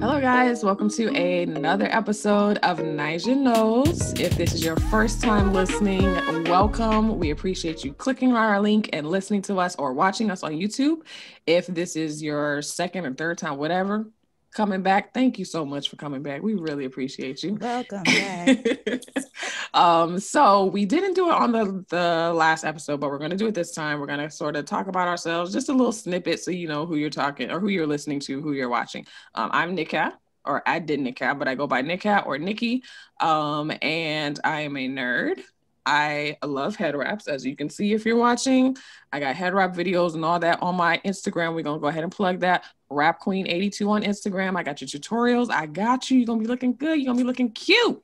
Hello, guys. Welcome to another episode of Naija Knows. If this is your first time listening, welcome. We appreciate you clicking on our link and listening to us or watching us on YouTube. If this is your second or third time, whatever, coming back, thank you so much for coming back. We really appreciate you. Welcome back. So we didn't do it on the last episode, but we're going to do it this time. We're going to sort of talk about ourselves, just a little snippet so you know who you're talking or who you're listening to, who you're watching. I'm Nika, or I did Nika, but I go by Nika or Nikki, and I am a nerd. I love head wraps, as you can see if you're watching. I got head wrap videos and all that on my Instagram. We're going to go ahead and plug that. Rap Queen 82 on Instagram. I got your tutorials. I got you. You're going to be looking good. You're going to be looking cute.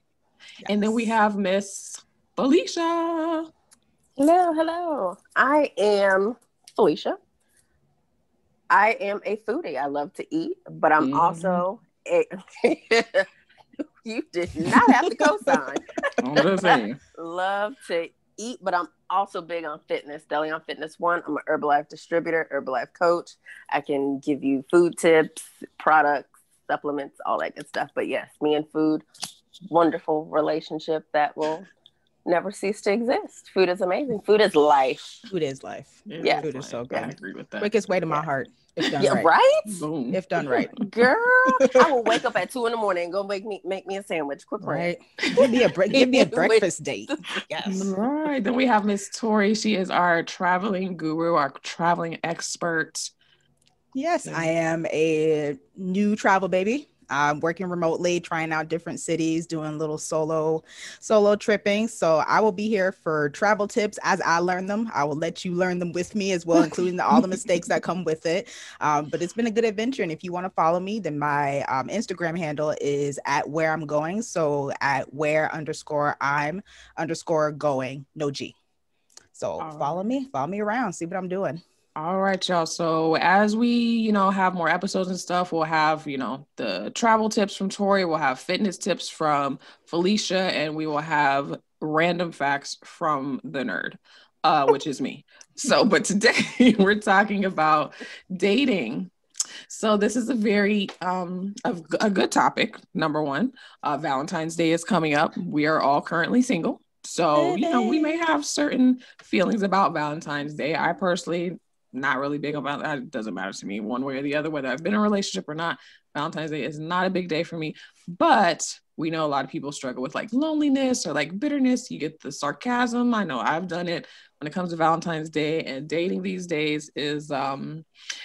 Yes. And then we have Miss Felicia. Hello. I am Felicia. I am a foodie. I love to eat, but I'm also a... You did not have to co-sign. I'm just saying. Love to eat, but I'm also big on fitness. Deli on Fitness One. I'm an Herbalife distributor, Herbalife coach. I can give you food tips, products, supplements, all that good stuff. But yes, me and food, wonderful relationship that will never cease to exist. Food is amazing. Food is life. Food is life. Yeah. Food is so good. I agree with that. Quickest way to my heart. If done right. Right? Boom. If done right. Girl, I will wake up at 2 a.m. and go make me a sandwich. Quick right. Give me a breakfast date. Yes. All right. Then we have Miss Tori. She is our traveling guru, our traveling expert. Yes, I am a new travel baby. I'm working remotely, trying out different cities, doing little solo tripping. So I will be here for travel tips as I learn them. I will let you learn them with me as well, including all the mistakes that come with it. But it's been a good adventure. And if you want to follow me, then my Instagram handle is @whereI'mGoing. So @where_I'm_going, no G. So follow me around, see what I'm doing. All right, y'all. So as we, have more episodes and stuff, we'll have, the travel tips from Tori, we'll have fitness tips from Felicia, and we will have random facts from the nerd, which is me. So, but today we're talking about dating. So this is a very, a good topic. Number one, Valentine's Day is coming up. We are all currently single. So, we may have certain feelings about Valentine's Day. I personally not really big about that. It doesn't matter to me one way or the other, whether I've been in a relationship or not. Valentine's Day is not a big day for me, but we know a lot of people struggle with like loneliness or like bitterness. You get the sarcasm. I know I've done it when it comes to Valentine's Day, and dating these days is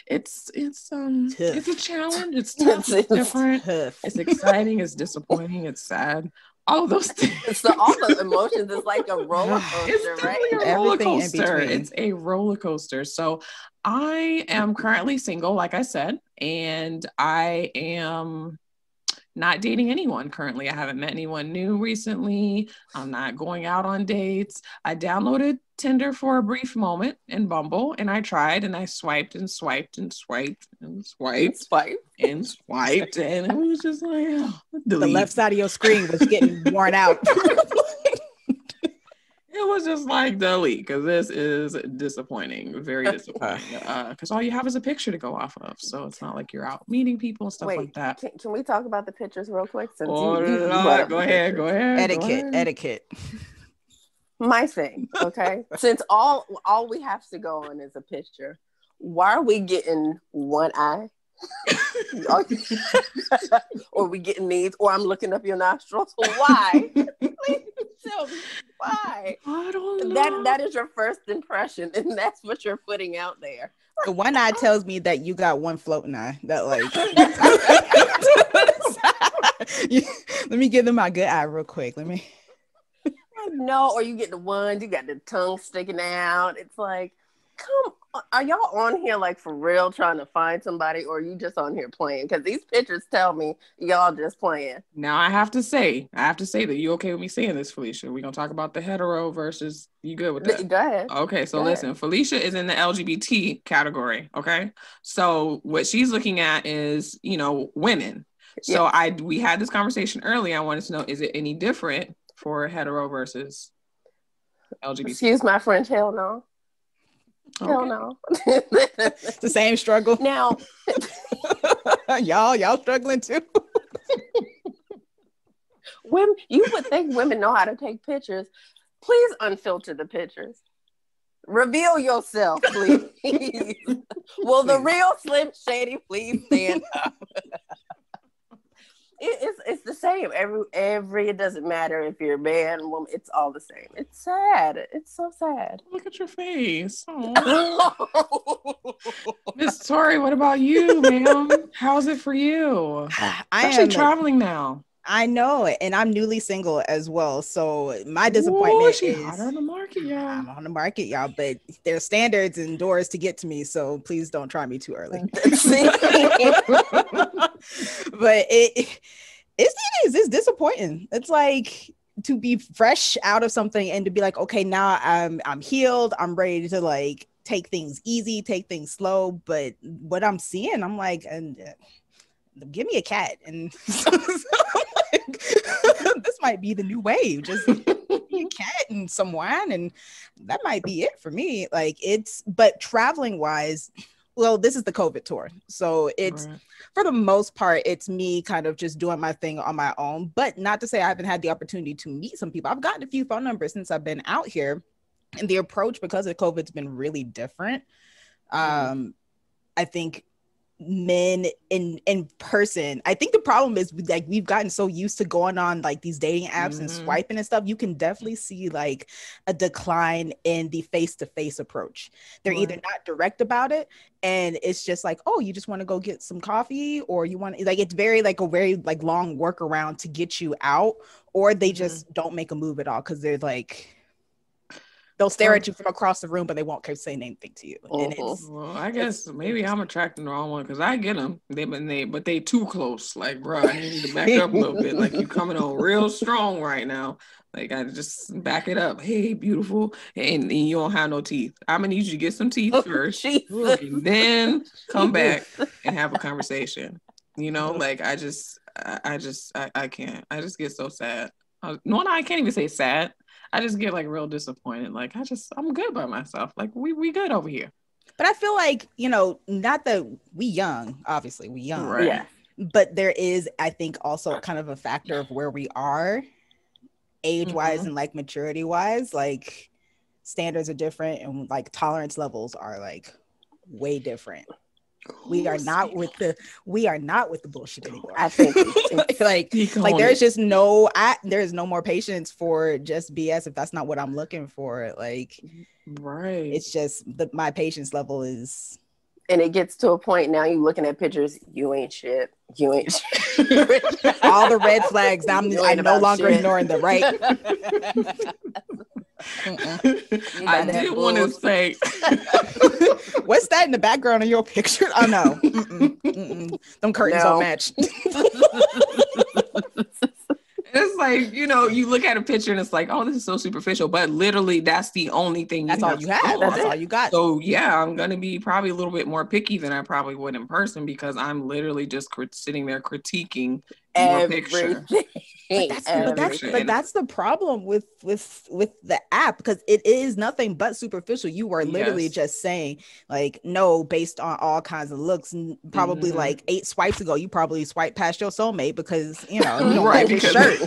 it's a challenge. It's tough. It's different. It's exciting. It's disappointing. It's sad. All those things. So all the emotions is like a roller coaster, it's right? A roller coaster. It's a roller coaster. So I am currently single, like I said, and I am not dating anyone currently. I haven't met anyone new recently. I'm not going out on dates. I downloaded Tinder for a brief moment and Bumble, and I tried, and I swiped and swiped and swiped and swiped and swiped, and it was just like, the left side of your screen was getting worn out. It was just like delete, because this is disappointing, very disappointing. Because all you have is a picture to go off of, so it's not like you're out meeting people and stuff like that. Can we talk about the pictures real quick? Since go ahead. Etiquette. My thing, okay. Since all we have to go on is a picture, why are we getting one eye? Or we getting these? Or I'm looking up your nostrils? Why? Please tell me why. I don't know. That is your first impression, and that's what you're putting out there. The one eye tells me that you got one floating eye. That like. Let me give them my good eye real quick. Let me. No, or you get the ones, you got the tongue sticking out. It's like, come on, are y'all on here like for real trying to find somebody, or are you just on here playing? Because these pictures tell me y'all just playing. Now I have to say that you okay with me saying this, Felicia? We're gonna talk about the hetero versus, you good with that? Go ahead. Okay, so listen, Felicia is in the LGBT category. Okay, so what she's looking at is, women. So we had this conversation earlier. I wanted to know, is it any different for hetero versus LGBT? Excuse my French, hell no. Okay. Hell no. It's the same struggle. Now, y'all struggling too. Women, you would think women know how to take pictures. Please unfilter the pictures. Reveal yourself, please. Will the real Slim Shady please stand up? It's the same. Every it doesn't matter if you're a man, woman, it's all the same. It's sad. It's so sad. Look at your face. Miss Tori, what about you, ma'am? How's it for you? I Especially am traveling now. I know, and I'm newly single as well. So my disappointment is hot on the market, y'all. I'm on the market, y'all, but there's standards and doors to get to me. So please don't try me too early. But it's disappointing. It's like to be fresh out of something and to be like, okay, now I'm healed. I'm ready to like take things easy, take things slow. But what I'm seeing, I'm like, and give me a cat, and this might be the new wave. Just a cat and some wine, and that might be it for me. Like but traveling wise, well, this is the COVID tour, so it's right. For the most part, it's me kind of just doing my thing on my own. But not to say I haven't had the opportunity to meet some people. I've gotten a few phone numbers since I've been out here, and the approach because of COVID's been really different. I think men in person, I think the problem is like we've gotten so used to going on like these dating apps and swiping and stuff. You can definitely see like a decline in the face-to-face approach. They're either not direct about it, and it's just like, oh, you just want to go get some coffee, or you want like, it's very like a very like long workaround to get you out, or they just don't make a move at all because they're like, they'll stare at you from across the room, but they won't say anything to you. And well, I guess maybe I'm attracting the wrong one because I get them. But they too close. Like, bro, I need to back up a little bit. Like, you coming on real strong right now. Like, I just back it up. Hey, beautiful, and you don't have no teeth. I'm gonna need you to get some teeth first, and then come back and have a conversation. You know, like I can't. I just get so sad. No, I can't even say sad. I just get like real disappointed. Like I'm good by myself. Like we good over here. But I feel like, you know, not that we young, obviously we young, right? Yeah. But there is, I think, also kind of a factor of where we are, age wise and like maturity wise. Like standards are different, and like tolerance levels are like way different. We are not with the bullshit anymore. I think like there's just there's no more patience for just BS if that's not what I'm looking for. Like, right. It's just my patience level is, and it gets to a point now you looking at pictures, you ain't shit. All the red flags. I'm no longer ignoring them, right? I did want to say, what's that in the background of your picture? Oh no, them curtains don't match. It's like, you know, you look at a picture and it's like, oh, this is so superficial, but literally that's the only thing. That's all you have. That's all you got. So yeah, I'm gonna be probably a little bit more picky than I probably would in person because I'm literally just sitting there critiquing your picture. But that's the problem with the app, because it is nothing but superficial. You are literally just saying like no based on all kinds of looks, and probably like 8 swipes ago you probably swiped past your soulmate because you know you don't like his shirt.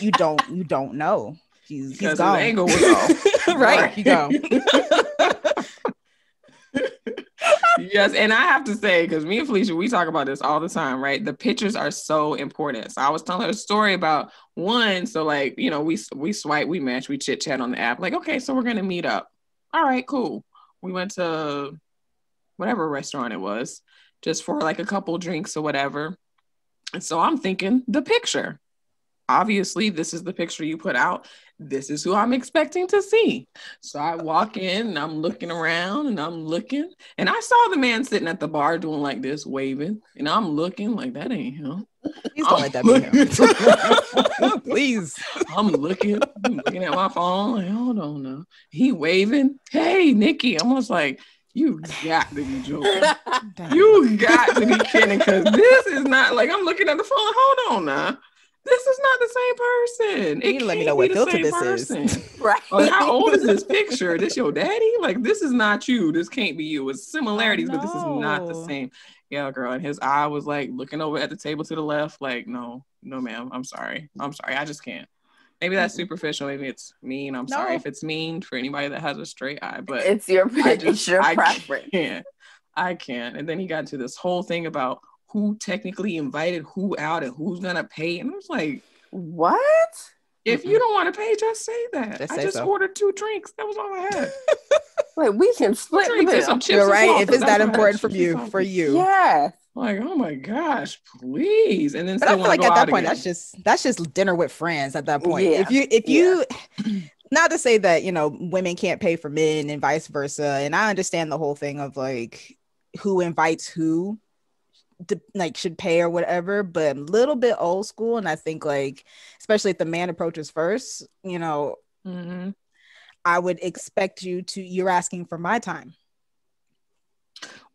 you don't know he's gone. His angle was off. Right, you go. Yes, and I have to say, because me and Felicia, we talk about this all the time, right? The pictures are so important. So I was telling her a story about one. So like, you know, we swipe, we match, we chit chat on the app. Like, okay, so we're gonna meet up. All right, cool. We went to whatever restaurant it was, just for like a couple drinks or whatever. And so I'm thinking the picture. Obviously, this is the picture you put out. This is who I'm expecting to see. So I walk in and I'm looking around and I'm looking. And I saw the man sitting at the bar doing like this, waving. And I'm looking like, that ain't him. Please don't let that be him. Please. I'm looking at my phone. Like, hold on now. He waving. Hey, Nikki. I'm almost like, you got to be joking. You got to be kidding, because this is not like, I'm looking at the phone. Hold on now. This is not the same person. You need to let me know what filter this is. Right. Or how old is this picture? This your daddy? Like, this is not you. This can't be you. It's similarities, but this is not the same. Yeah, girl. And his eye was like looking over at the table to the left. Like, no, ma'am. I'm sorry. I just can't. Maybe that's superficial. Maybe it's mean. I'm sorry if it's mean for anybody that has a straight eye, but it's your preference. I can't. And then he got into this whole thing about who technically invited who out and who's gonna pay. And I was like, what? If you don't want to pay, just say that. I just ordered 2 drinks. That was all I had. Like, we can split the bill. Some chips. You're right. Salsa. If it's that important for you. Yeah. Like, oh my gosh, please. And then but I feel like at that point, that's just dinner with friends at that point. Yeah. If you not to say that, women can't pay for men and vice versa. And I understand the whole thing of like who invites who should pay or whatever, but a little bit old school. And I think like, especially if the man approaches first, mm-hmm. I would expect you're asking for my time.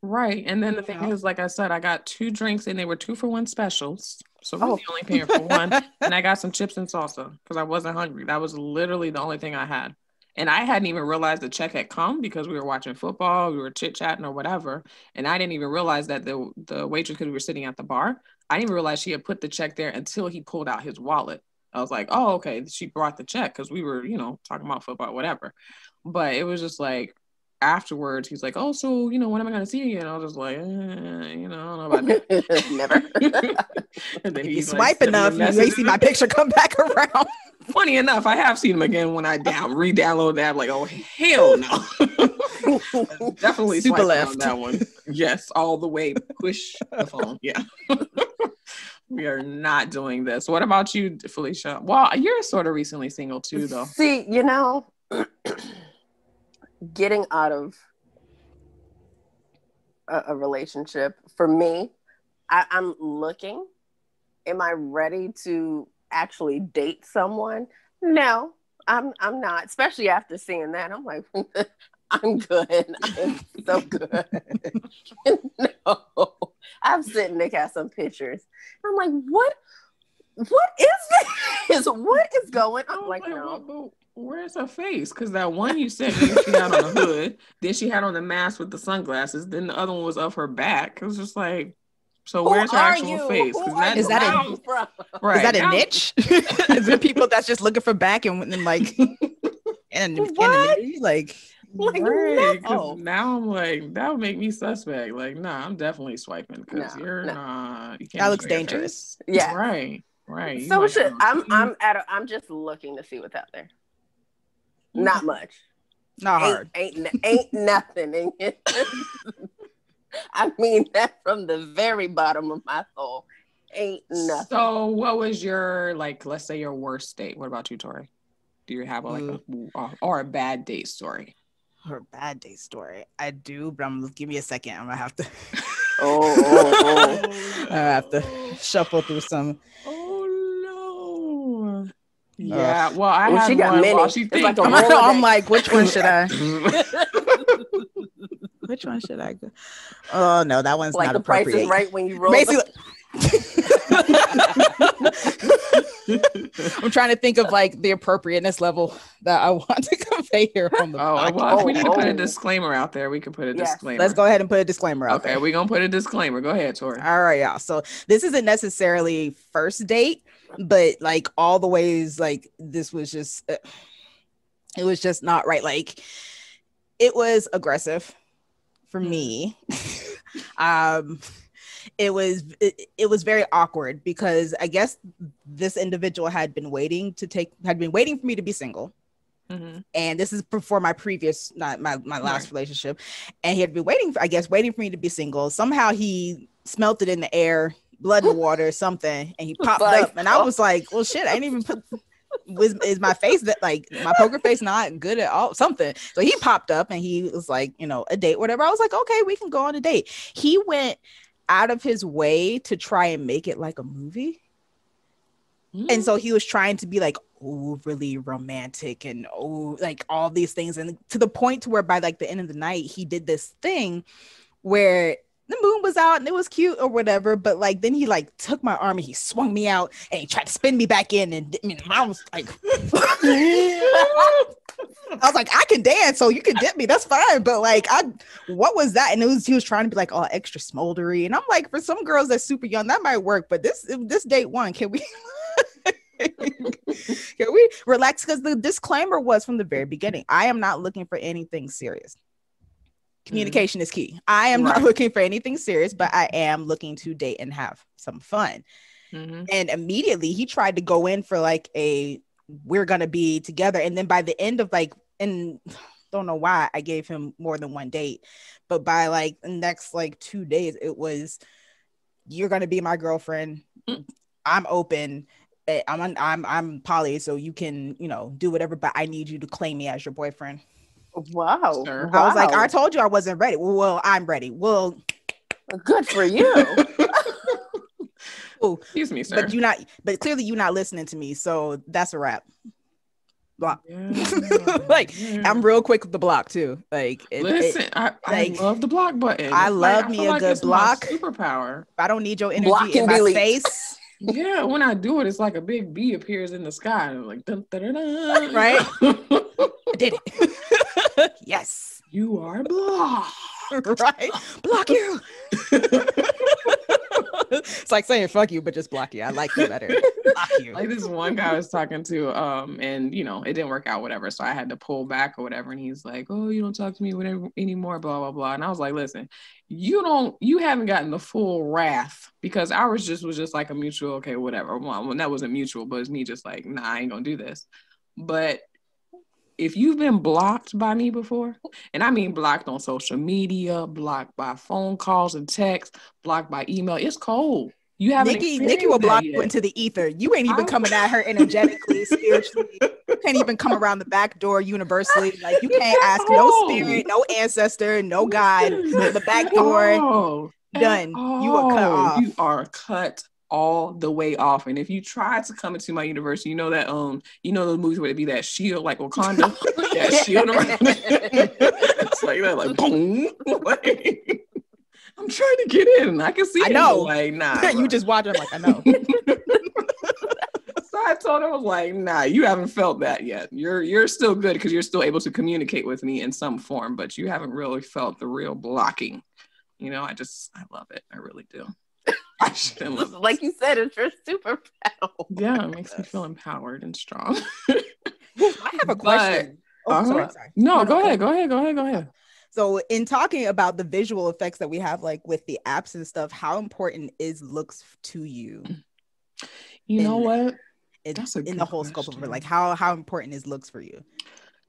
Right. And then the thing is, like I said, I got 2 drinks and they were 2-for-1 specials. So really only paying for one. And I got some chips and salsa because I wasn't hungry. That was literally the only thing I had. And I hadn't even realized the check had come because we were watching football, we were chit-chatting or whatever. And I didn't even realize that the waitress, because we were sitting at the bar, I didn't even realize she had put the check there until he pulled out his wallet. I was like, oh, okay, she brought the check because we were, talking about football, whatever. But it was just like, afterwards, he's like, oh, so, when am I going to see you? And I was just like, I don't know about that. Never. And then he's swipe enough, you may see my picture come back around. Funny enough, I have seen him again when I re-download that. I'm like, oh, hell no. Definitely super left on that one. Yes, all the way. Push the phone. Yeah. We are not doing this. What about you, Felicia? Well, you're sort of recently single too, though. See, getting out of a relationship, for me, I'm looking. Am I ready to actually date someone? No, I'm not. Especially after seeing that, I'm like, I'm good. I'm so good. No, I'm sitting there at some pictures. I'm like, what is this? What is going on? Like, no. Where's her face? Because that one you sent me, she had on the hood. Then she had on the mask with the sunglasses. Then the other one was of her back. It was just like, so where's her actual face? Is that a niche? Is there people that's just looking for back and like anonymity? Like right. No. Now I'm like, that would make me suspect. Like, nah, I'm definitely swiping because you're not. You can't. That looks dangerous. Yeah. Right. So I'm just looking to see what's out there. Not much. Not hard. Ain't nothing in it. I mean that from the very bottom of my soul. Ain't nothing. So what was your, like, let's say your worst date? What about you, Tori? Do you have a bad date story? Or a bad date story? I do, but give me a second. I'm gonna have to I have to shuffle through some. Yeah, well, I had she got one many. while she thinks. I'm like, which one should I? Which one should I go? Oh no, that one's like not the appropriate. Price is Right when you roll. Basically, I'm trying to think of like the appropriateness level that I want to convey here on the podcast. Well, if we need to put a disclaimer out there, we can put a disclaimer. Let's go ahead and put a disclaimer out there. Okay, we're gonna put a disclaimer. Go ahead, Tori. All right, y'all. So this isn't necessarily first date, but like all the ways, like this was just, it was just not right. Like it was aggressive for me. It was very awkward because I guess this individual had been waiting for me to be single. Mm-hmm. And this is before my previous, not my last relationship. And he had been waiting for me to be single. Somehow he smelt it in the air, blood in the water, something. And he popped up and I was like, well, shit, I ain't even put, is my face that like my poker face not good at all? Something. So he popped up and he was like, a date, whatever. I was like, okay, we can go on a date. He went out of his way to try and make it like a movie. And so he was trying to be like overly romantic and like all these things, and to the point to where by like the end of the night he did this thing where the moon was out and it was cute or whatever, but like then he like took my arm and he swung me out and he tried to spin me back in, and I was like I was like, I can dance, so you can dip me, that's fine. But like, what was that? And he was trying to be like all extra smoldery, and I'm like, for some girls that's super young, that might work, but this date one, can we can we relax? Because the disclaimer was from the very beginning, I am not looking for anything serious. Communication is key. I am not looking for anything serious, but I am looking to date and have some fun. And immediately he tried to go in for like we're gonna be together, and then by the end of like, and don't know why I gave him more than one date, but by like the next like 2 days it was, you're gonna be my girlfriend. I'm open. I'm poly, so you can, do whatever, but I need you to claim me as your boyfriend. Wow. I was like, I told you I wasn't ready. Well, I'm ready. Well, good for you. Oh, excuse me, sir. But clearly you're not listening to me, so that's a wrap. Block. Yeah. I'm real quick with the block too. Like, I love the block button. I love me a good block. Superpower. If I don't need your energy in my face. Yeah, when I do it, it's like a big B appears in the sky. I'm like, dun, dun, dun, dun. Right? I did it. Yes. You are blocked. Right? Block you. It's like saying fuck you, but just block you. I like you better. Block you. Like this one guy I was talking to, and it didn't work out, whatever. So I had to pull back or whatever. And he's like, "Oh, you don't talk to me anymore, blah, blah, blah." And I was like, listen, you haven't gotten the full wrath, because ours was just like a mutual, okay, whatever. Well, that wasn't mutual, but it's me just like, nah, I ain't gonna do this. But if you've been blocked by me before, and I mean blocked on social media, blocked by phone calls and texts, blocked by email, it's cold. You haven't. Nikki will block you into the ether. You ain't even coming at her energetically, spiritually. You can't even come around the back door universally. Like, you can't ask no spirit, no ancestor, no God. The back door, done. You are cut off. You are cut all the way off. And if you try to come into my universe, you know that those movies where it be that shield like Wakanda, that shield around it. It's like that, like boom. Like, I'm trying to get in. I can see. I know. Like, nah. You just watch it. Like, I know. So I told him, I was like, nah, you haven't felt that yet. You're still good because you're still able to communicate with me in some form, but you haven't really felt the real blocking. I love it. I really do. Like you said, it's your superpower. Yeah, it makes me feel empowered and strong. I have a question. Sorry. No, go ahead. So in talking about the visual effects that we have, like with the apps and stuff, how important is looks to you? You know what? That's in the whole scope of it. Like, how important is looks for you?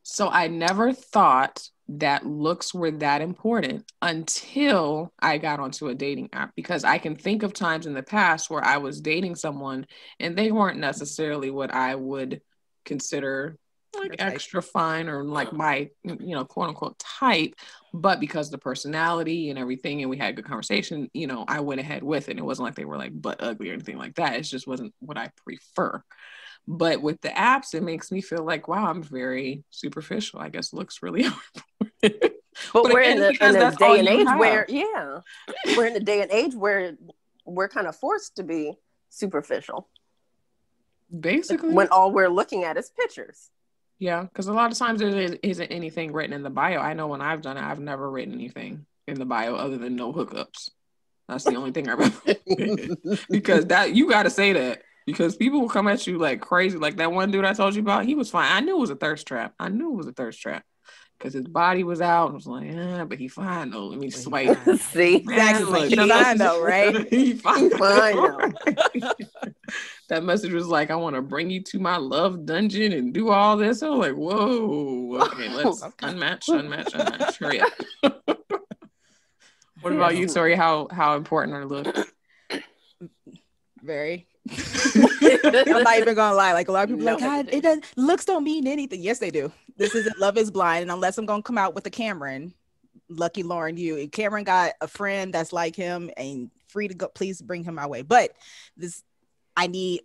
So I never thought that looks were that important until I got onto a dating app, because I can think of times in the past where I was dating someone and they weren't necessarily what I would consider like extra fine or like my, quote unquote type, but because of the personality and everything, and we had a good conversation, I went ahead with it. It wasn't like they were like butt ugly or anything like that. It just wasn't what I prefer. But with the apps, it makes me feel like, wow, I'm very superficial. I guess looks really important. But we're in the day and age where, we're in the day and age where we're kind of forced to be superficial. Basically. When all we're looking at is pictures. Yeah, because a lot of times there isn't anything written in the bio. I know when I've done it, I've never written anything in the bio other than no hookups. That's the only thing I remember. Because you got to say that. Because people will come at you like crazy. Like that one dude I told you about, he was fine. I knew it was a thirst trap. Because his body was out. I was like, but he fine though. Let me swipe. See, exactly. He's fine though, right? He fine though. That message was like, I want to bring you to my love dungeon and do all this. I was like, whoa. Okay, let's unmatch. Hurry up. What about you, Tori? How important are looks? Very. I'm not even gonna lie. Like a lot of people are like, God, it doesn't, looks don't mean anything. Yes, they do. This isn't Love Is Blind, and unless I'm gonna come out with a Cameron, lucky Lauren, you. Cameron got a friend that's like him and free to go. Please bring him my way. But this, have you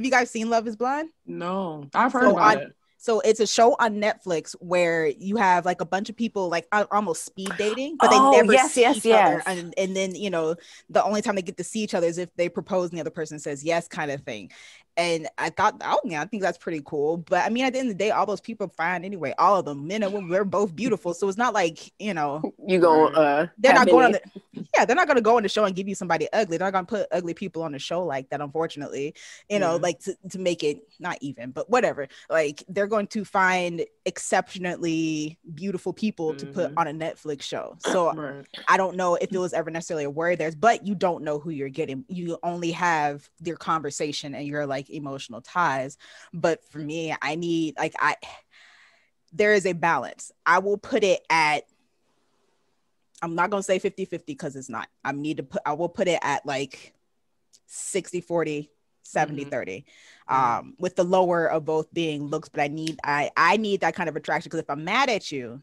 guys seen Love Is Blind? No, I've heard about it. So it's a show on Netflix where you have like a bunch of people like almost speed dating, but they never see each other. And then, you know, the only time they get to see each other is if they propose and the other person says yes, kind of thing. And I thought, oh yeah, I think that's pretty cool. But I mean, at the end of the day, all those people are fine anyway. All of them, men and women, we're both beautiful. So it's not like, you know, you go. They're not going on they're not going to go on the show and give you somebody ugly. They're not going to put ugly people on the show like that. Unfortunately, you know, like to make it not even, but whatever. Like they're going to find exceptionally beautiful people to put on a Netflix show. So I don't know if it was ever necessarily a worry there, but you don't know who you're getting. You only have their conversation and you're like emotional ties. But for me, I need there is a balance. I will put it at, I'm not gonna say 50-50 because it's not. I will put it at like 60-40, 70-30. With the lower of both being looks, but I need that kind of attraction, because if I'm mad at you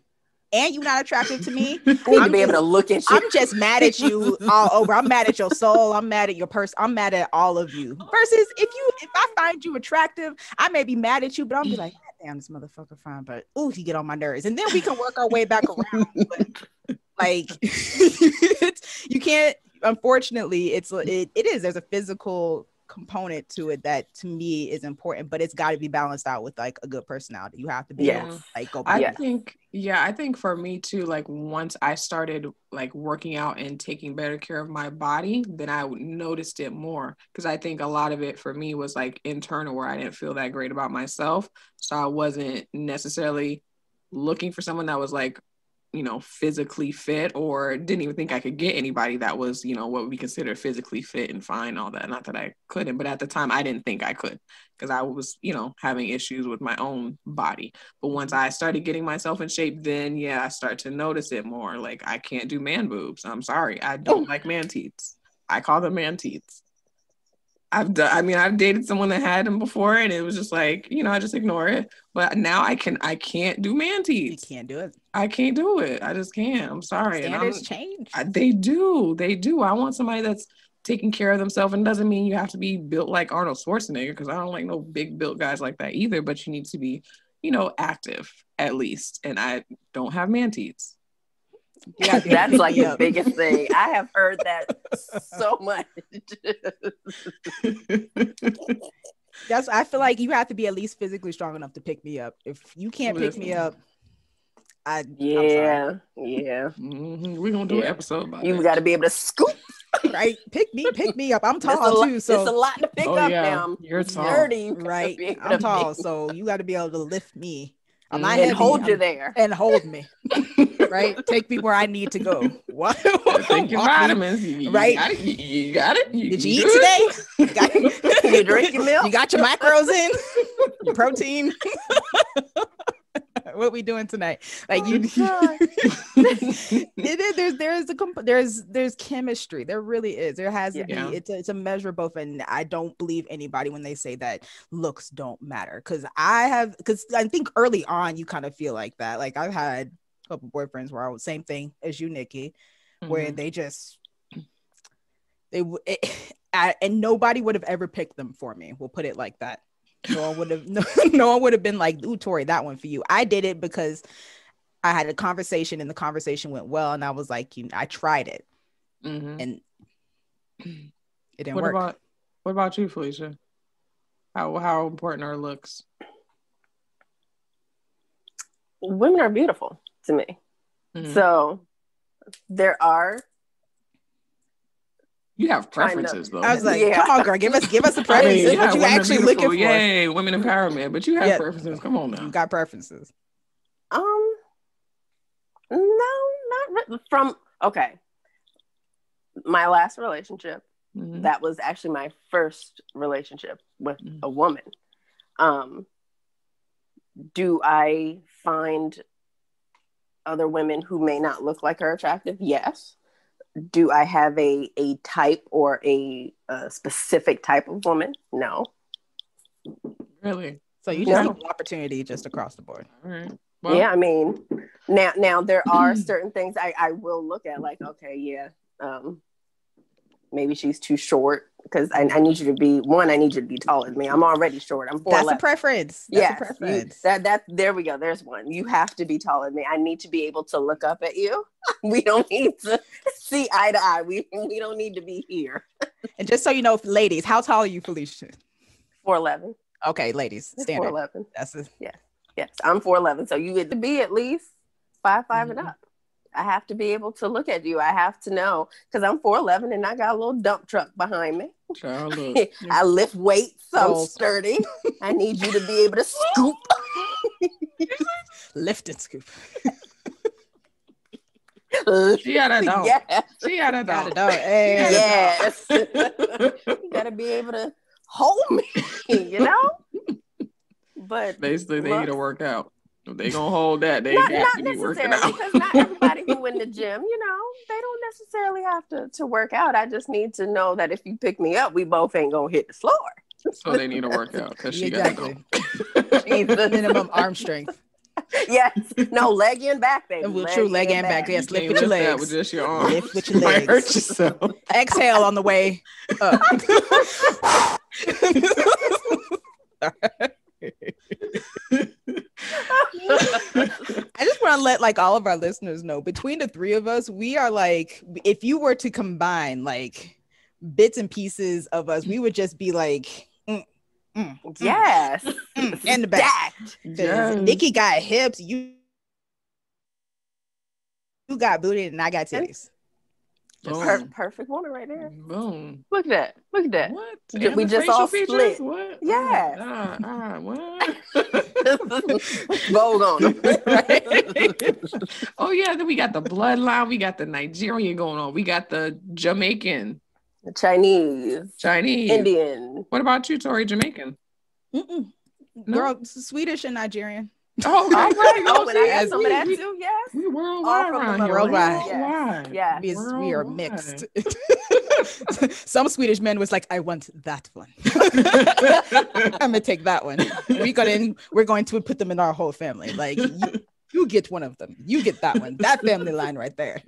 and you're not attractive to me, I need to be able to look at you. I'm just mad at you all over. I'm mad at your soul. I'm mad at your person. I'm mad at all of you. Versus if I find you attractive, I may be mad at you, but I'll be like, damn, this motherfucker fine, but he get on my nerves. And then we can work our way back around. But, like, you can't, unfortunately, there's a physical component to it that to me is important, but it's got to be balanced out with like a good personality. You have to be able to, like, go back. I think for me too, like once I started like working out and taking better care of my body, then I noticed it more, because I think a lot of it for me was like internal, where I didn't feel that great about myself, so I wasn't necessarily looking for someone that was like, you know, physically fit, or didn't even think I could get anybody that was, you know, what we consider physically fit and fine, all that. Not that I couldn't, but at the time I didn't think I could, because I was, you know, having issues with my own body. But once I started getting myself in shape, then I started to notice it more. Like, I can't do man boobs. I'm sorry. I don't like man teats. I call them man teats. I've dated someone that had them before, and it was just like, you know, I just ignore it. But now I can't do man teeth. You can't do it. I can't do it. I just can't. I'm sorry. Standards change. They do. I want somebody that's taking care of themselves, and doesn't mean you have to be built like Arnold Schwarzenegger, because I don't like no big built guys like that either. But you need to be, you know, active at least. And I don't have man teeth. Yeah, that's like the biggest thing. I have heard that so much. I feel like you have to be at least physically strong enough to pick me up. If you can't pick me up, I'm sorry. We're gonna do an episode about you got to be able to scoop. Right, pick me up. I'm tall too, so it's a lot to pick up now. You're tall, 30, right? I'm tall, so you got to be able to lift me. I'm not and heavy, hold you there and hold me. Right, take me where I need to go. What? Take your vitamins, right? You got it. Did you eat today? You drink your milk. You got your macros in, your protein. What we doing tonight? Like there's chemistry. There really is. There has to be. It's a measure of both, and I don't believe anybody when they say that looks don't matter, because I think early on you kind of feel like that. Like, I've had a couple boyfriends where I was same thing as you, Nikki, where they just and nobody would have ever picked them for me. We'll put it like that. No one would have been like, ooh, Tori, that one for you. I did it because I had a conversation, and the conversation went well, and I was like, I tried it, and it didn't work. What about you, Felicia? How important are looks? Women are beautiful to me, so there are. You have preferences, though. I was like, come on, girl, give us a preference. What you actually looking for? Yay, women empowerment. But you have preferences. Come on now. You got preferences. No, not really. My last relationship, that was actually my first relationship with a woman. Do I find other women who may not look like her attractive? Yes. Do I have a type or a specific type of woman? No. Really? So you just have an opportunity just across the board. All right. Well, yeah, I mean, now there are certain things I will look at, like, okay, maybe she's too short. Because I need you to be I need you to be taller than me. I'm already short. I'm 4'11". That's a preference. That's a preference. That there we go. There's one. You have to be taller than me. I need to be able to look up at you. We don't need to see eye to eye. We don't need to be here. And just so you know, ladies, how tall are you, Felicia? 4'11". Okay, ladies, standard. 4'11". That's it. Yes. I'm 4'11". So you get to be at least 5'5" and up. I have to be able to look at you. I have to know, because I'm 4'11" and I got a little dump truck behind me. I lift weights. So I'm sturdy. I need you to be able to scoop. Lift and scoop. She had a dog. Yes. She had a dog. Hey. Yes. You got to be able to hold me, you know? But basically, they need to work out. If they gonna hold that, they not have to be working out. Because not everybody who in the gym, you know, they don't necessarily have to work out. I just need to know that if you pick me up, we both ain't gonna hit the floor. So they need to work out because she exactly. got minimum arm strength. Yes, no, leg and back, baby. True leg and back. Yes, lift with your legs. That with just your arms. Lift with your legs. Might hurt yourself. Exhale on the way up. I just want to let like all of our listeners know, between the three of us, we are like, if you were to combine like bits and pieces of us, we would just be like yes, in the back. Yes. Nikki got hips, you got booty, and I got titties. Perfect woman right there. Boom. Look at that. What? We just all split. What? Yeah. What? Vogue on them. Right? Oh yeah, then we got the bloodline. We got the Nigerian going on. We got the Jamaican. The Chinese. Indian. What about you, Tori? Jamaican? No? Girl, Swedish and Nigerian. Oh, okay. And I got some of that too. Yes, we worldwide around here. Worldwide. Yeah. We are mixed. Some Swedish man was like, I want that one. I'm gonna take that one. We're going to put them in our whole family. Like you get one of them. You get that one. That family line right there.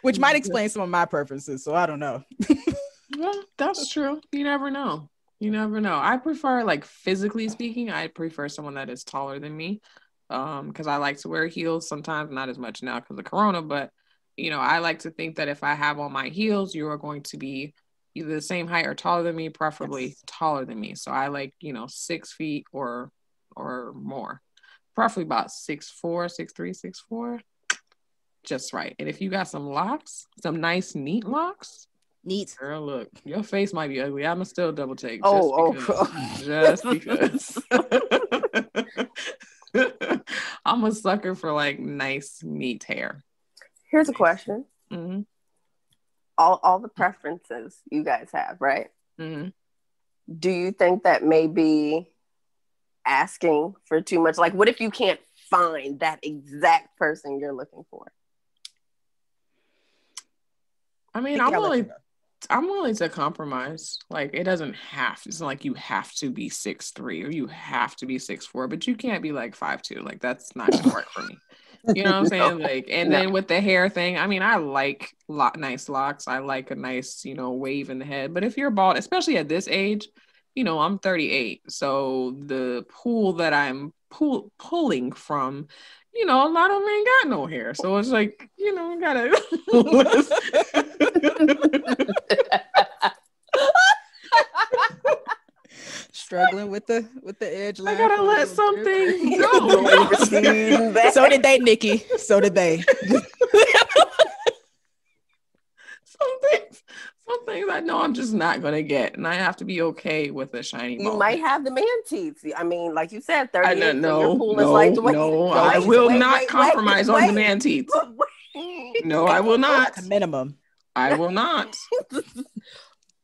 Which might explain some of my preferences. So I don't know. Well, that's true. You never know. I prefer, like, physically speaking, I prefer someone that is taller than me, because I like to wear heels sometimes, not as much now because of Corona, but, you know, I like to think that if I have on my heels, you are going to be either the same height or taller than me, preferably taller than me. So I like, 6 feet or more, preferably about 6'4", 6'3", 6'4", just right. And if you got some locks, some nice, neat locks, neat. Girl, look, your face might be ugly. I'ma still double take. Just because. I'm a sucker for like nice, neat hair. Here's a question. Mm-hmm. All the preferences you guys have, right? Mm-hmm. Do you think that may be asking for too much? Like, what if you can't find that exact person you're looking for? I mean, I'm willing to compromise. Like, it doesn't have to. It's not like you have to be 6'3" or you have to be 6'4", but you can't be like 5'2". Like, that's not gonna work for me. You know what I'm saying? Like, and then with the hair thing, I mean, I like nice locks. I like a nice, wave in the head. But if you're bald, especially at this age, I'm 38. So the pool that I'm pulling from, a lot of them ain't got no hair. So it's like, gotta struggling with the edge line. I gotta let something go. So did they, Nikki. So did they. Some things I know I'm just not gonna get, and I have to be okay with a shiny ball. You might have the man teeth. I mean, like you said, 38. No, I will not compromise on the man teeth. No, I will not. At a minimum. I will not.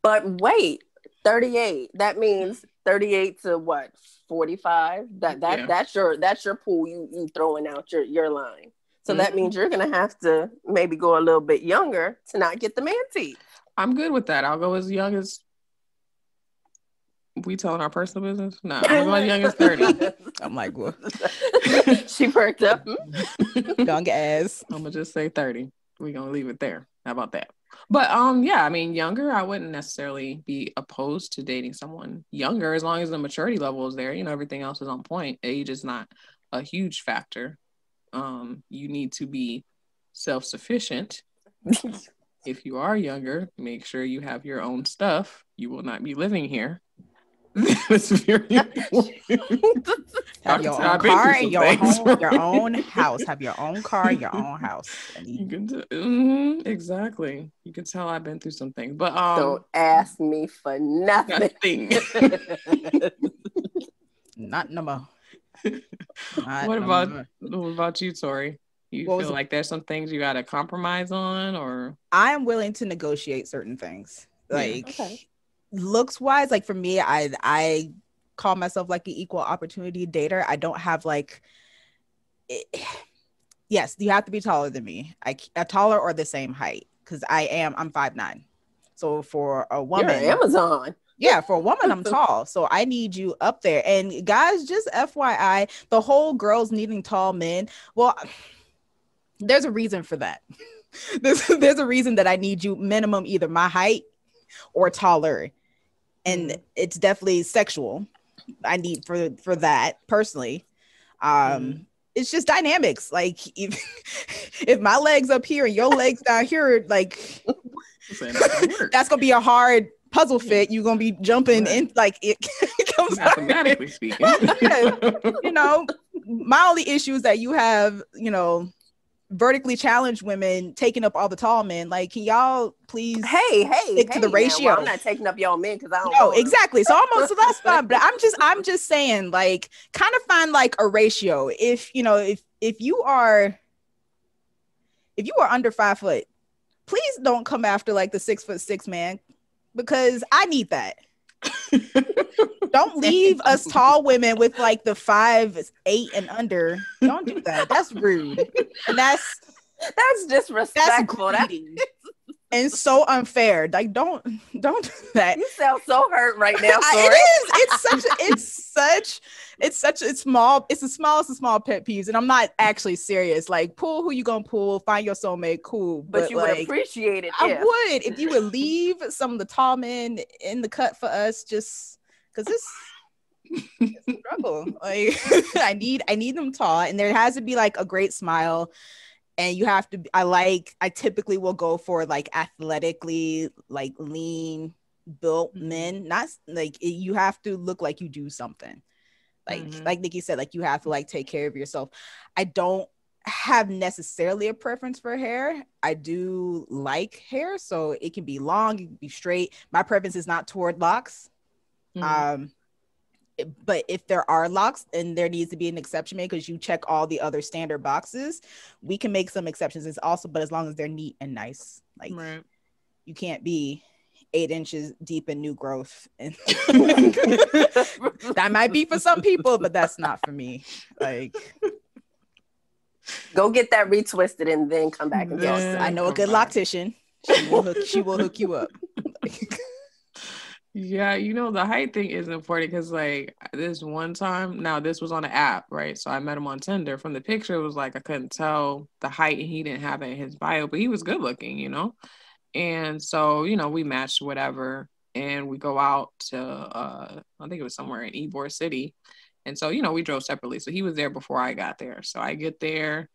But wait, 38. That means 38 to what? 45. That's your pool. You throwing out your line. So that means you're gonna have to maybe go a little bit younger to not get the man teeth. I'm good with that. I'll go as young as. We telling our personal business? No, I'm going as young as 30. I'm like, what? She perked up. Young ass. I'm gonna just say 30. We're gonna leave it there. How about that? But yeah, I mean, younger, I wouldn't necessarily be opposed to dating someone younger as long as the maturity level is there. You know, everything else is on point. Age is not a huge factor. You need to be self-sufficient. If you are younger, make sure you have your own stuff. You will not be living here. That's very important. Have your own car and your own house. Have your own car and your own house. You can exactly. You can tell I've been through some things, but don't ask me for nothing. Not no more. What about you, Tori? You feel like there's some things you got to compromise on, or I am willing to negotiate certain things, like looks wise. Like for me, I call myself like an equal opportunity dater. I don't have like yes, you have to be taller than me. Taller or the same height, because I'm 5'9". So for a woman, you're Amazon. Yeah, for a woman, I'm tall. So I need you up there. And guys, just FYI, the whole girls needing tall men. Well, there's a reason for that. There's a reason that I need you minimum either my height or taller. And it's definitely sexual. I need for that personally. It's just dynamics. Like if my legs up here and your legs down here, like that's gonna be a hard puzzle fit. You're gonna be jumping in, like it comes mathematically speaking. You know, my only issue is that you have, you know, vertically challenged women taking up all the tall men. Like, can y'all please stick to the ratio? Well, I'm not taking up y'all men because I don't know exactly. So that's fine. But I'm just saying, like, kind of find like a ratio. If you know, if you are under 5 foot, please don't come after like the 6'6" man, because I need that. Don't leave us tall women with like the 5'8" and under. Don't do that. That's rude. And that's disrespectful. That's and so unfair. Like don't do that. You sound so hurt right now. It is. It's a small pet peeves, and I'm not actually serious. Like, pull who you gonna pull, find your soulmate, cool. But you would appreciate it. I would if you would leave some of the tall men in the cut for us, just because it's a struggle. Like I need them tall, and there has to be like a great smile. And you have to, I typically will go for like athletically, like lean built men. Not like you have to look like you do something. Like Nikki said, like you have to like take care of yourself. I don't have necessarily a preference for hair. I do like hair, so it can be long, it can be straight. My preference is not toward locks. But if there are locks, and there needs to be an exception made because you check all the other standard boxes, we can make some exceptions. It's also, but as long as they're neat and nice, like you can't be 8 inches deep in new growth. And that might be for some people, but that's not for me. Like, go get that retwisted and then come back and get it. I know a good loctician. She will hook you up. Yeah, you know, the height thing is important because, like, this one time, now this was on an app, right? So I met him on Tinder. From the picture, it was like I couldn't tell the height, and he didn't have it in his bio, but he was good looking, you know? And so, you know, we matched whatever, and we go out to, I think it was somewhere in Ybor City. And so, you know, we drove separately. So he was there before I got there. So I get there,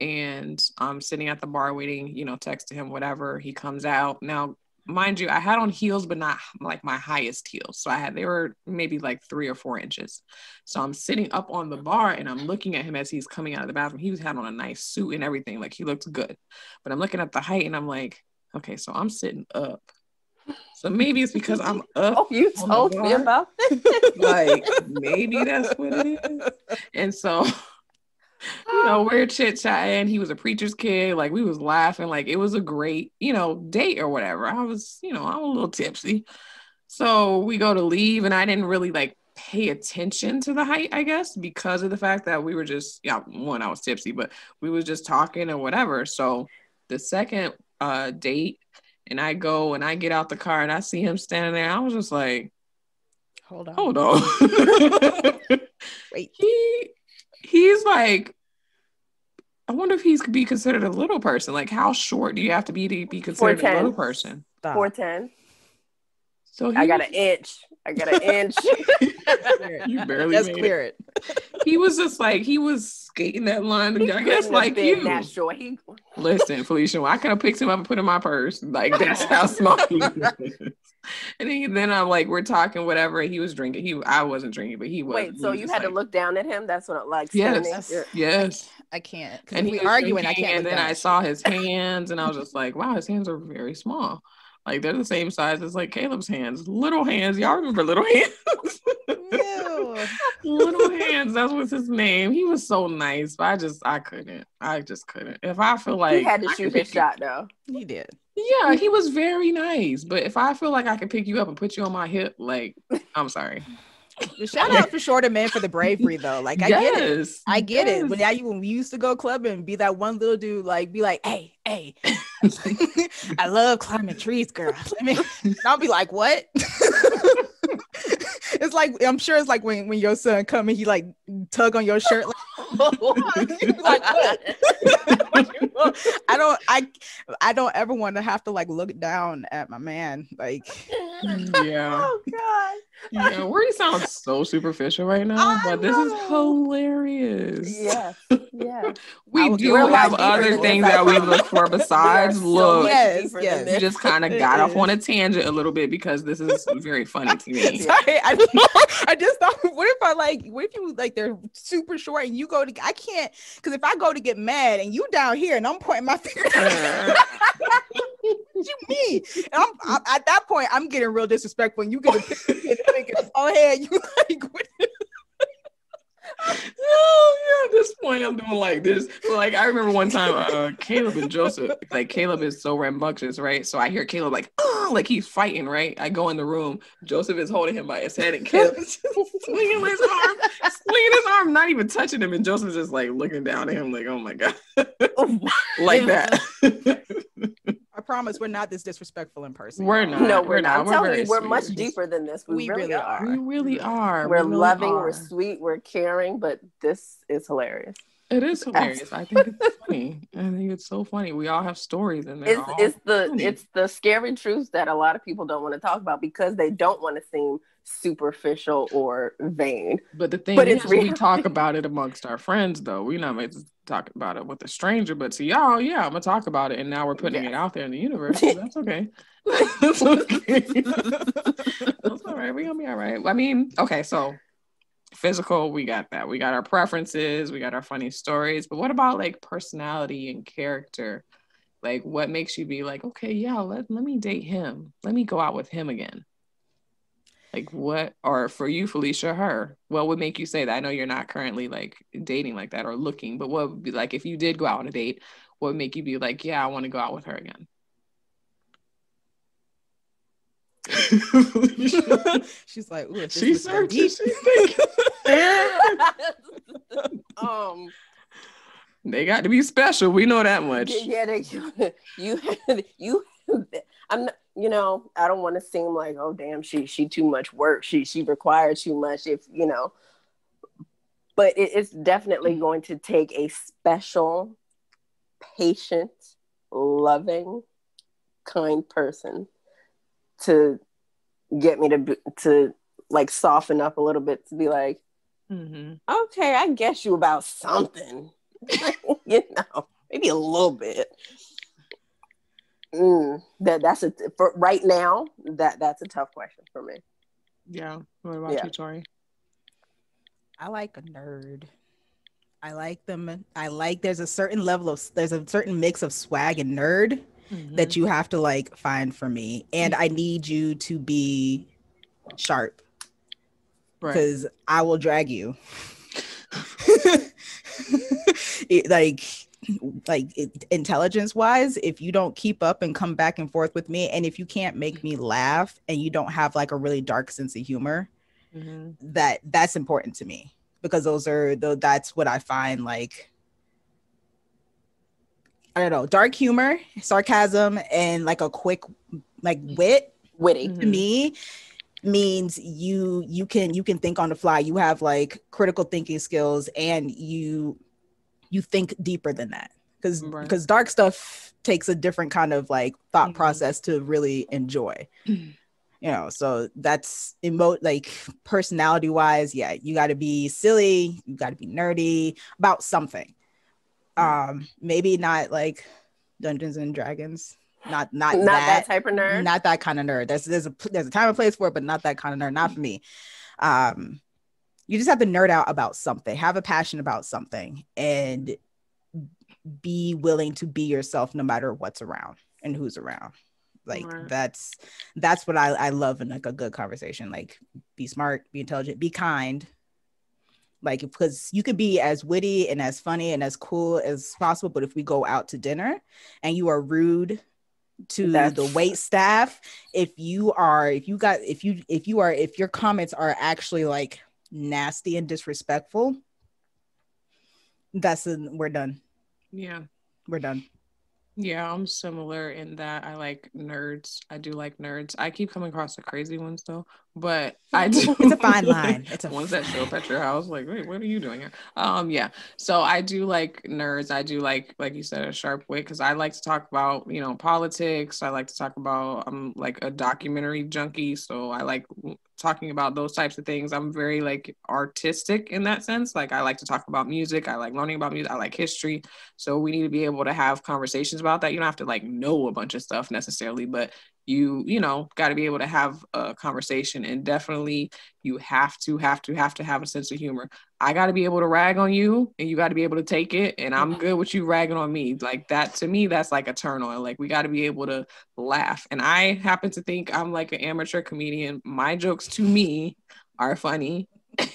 and I'm sitting at the bar waiting, you know, text to him, whatever. He comes out. Now, mind you, I had on heels, but not like my highest heels. So they were maybe like 3 or 4 inches. So I'm sitting up on the bar and I'm looking at him as he's coming out of the bathroom. He had on a nice suit and everything. Like, he looked good. But I'm looking at the height and I'm like, okay, so I'm sitting up. So maybe it's because I'm up. Oh, you told me about that. Like, maybe that's what it is. And so, you know, we're chit-chatting. He was a preacher's kid. Like, we was laughing. Like, it was a great, you know, date or whatever. I'm a little tipsy. So we go to leave, and I didn't really, like, pay attention to the height, I guess, because of the fact that we were just, I was tipsy, but we was just talking or whatever. So the second date, and I go and I get out the car, and I see him standing there. I was just like, hold on. Wait. He's like I wonder if he could be considered a little person. Like, how short do you have to be considered a little person? 4'10". So I got an inch. You barely just made clear it. it. He was just like, he was skating that line. I guess like you. That short. Listen, Felicia, I could have picked him up and put him in my purse. Like, that's how small he was. And then I'm like, we're talking whatever. He was drinking. I wasn't drinking, but he was. Wait, so you had to look down at him? That's what it like. Yes. I can't. And we arguing, I can't. And then I saw his hands, and I was just like, wow, his hands are very small. Like, they're the same size as like Caleb's hands. Little hands. Y'all remember Little Hands? Ew. Little Hands. That was his name. He was so nice, but I couldn't. I just couldn't. If I feel like he had to shoot his shot though. He did. Yeah, he was very nice. But if I feel like I can pick you up and put you on my hip, like, I'm sorry. Shout out for shorter men for the bravery though. Like I get it. I get it. But when we used to go clubbing and be that one little dude, like be like, hey, I love climbing trees, girl. I'll be like, what? It's like, I'm sure it's like when your son come and he like tug on your shirt. Like, what? I don't ever want to have to like look down at my man. Like, yeah. Oh God. Yeah, we sound so superficial right now, but this is hilarious. Yes. We do have other things that we look for besides look. Yes. We just kind of got off on a tangent a little bit because this is very funny to me. Sorry, I just thought, what if you like they're super short and you go to, I can't, because if I go to get mad and you down here and I'm pointing my finger, what you mean? And I'm at that point, I'm getting real disrespectful and you get a finger, oh hey, you like what? At this point I'm doing like this. But like I remember one time Caleb and Joseph, like Caleb is so rambunctious, right? So I hear Caleb like he's fighting, right? I go in the room, Joseph is holding him by his head and Caleb is swinging his arm, not even touching him, and Joseph's just like looking down at him like, oh my God. Like that. I promise we're not this disrespectful in person. We're not. No, we're not. I'm telling you, we're sweet. much deeper than this. We really are. We really are. We're loving, we're sweet, we're caring, but this is hilarious. It is hilarious. I think it's funny. I think it's so funny. We all have stories in there. It's the scary truth that a lot of people don't want to talk about because they don't want to seem superficial or vain. But the thing is, we talk about it amongst our friends, though. We're not meant to talk about it with a stranger, but to y'all, yeah, I'm gonna talk about it, and now we're putting it out there in the universe. So that's okay. That's okay. That's all right. We're gonna be all right. I mean, okay, so physical, we got that. We got our preferences, we got our funny stories, but what about like personality and character? Like, what makes you be like, okay, yeah, let me date him. Let me go out with him again. Like what, or for you, Felicia, her, what would make you say that? I know you're not currently like dating like that or looking, but what would be like, if you did go out on a date, what would make you be like, yeah, I want to go out with her again? She's like, ooh, she's searching. They got to be special. We know that much. Yeah, you. I'm not, I don't want to seem like, oh damn, she too much work. She required too much. But it's definitely going to take a special, patient, loving, kind person to get me to like soften up a little bit, to be like, okay, I guess you about something, maybe a little bit. That's for right now. That's a tough question for me. Yeah. What about you, Tori? I like a nerd. I like them. There's a certain mix of swag and nerd that you have to like find for me, and I need you to be sharp because I will drag you. Intelligence wise, if you don't keep up and come back and forth with me, and if you can't make me laugh and you don't have like a really dark sense of humor, that's important to me, because that's what I find, like, I don't know, dark humor, sarcasm, and like a quick like witty to me means you can think on the fly. You have like critical thinking skills, and you you think deeper than that, Right. because dark stuff takes a different kind of like thought process to really enjoy. You know, so that's like personality wise, yeah, you got to be silly, you got to be nerdy about something. Maybe not like Dungeons and Dragons, not that type of nerd. not that kind of nerd. There's a time and place for it, but not that kind of nerd. Not for me. You just have to nerd out about something, have a passion about something, and be willing to be yourself no matter what's around and who's around. Like that's what I love in like a good conversation. Like, be smart, be intelligent, be kind. Like, because you could be as witty and as funny and as cool as possible, but if we go out to dinner and you are rude to the wait staff, if your comments are actually like nasty and disrespectful, we're done. Yeah, we're done. Yeah, I'm similar in that I like nerds. I do like nerds. I keep coming across the crazy ones though, but I do. It's a fine line. It's a ones that show up at your house. Like, wait, what are you doing here? Yeah. So I do like nerds. I do like you said, a sharp wit, because I like to talk about, you know, politics. I like to talk about. I'm like a documentary junkie, so I like talking about those types of things. I'm very like artistic in that sense. Like, I like to talk about music. I like learning about music. I like history. So we need to be able to have conversations about that. You don't have to like know a bunch of stuff necessarily, but you know, got to be able to have a conversation. And definitely you have to have a sense of humor. I got to be able to rag on you and you got to be able to take it. And I'm good with you ragging on me. Like, that to me, that's like a turn on. Like, we got to be able to laugh. And I happen to think I'm like an amateur comedian. My jokes to me are funny.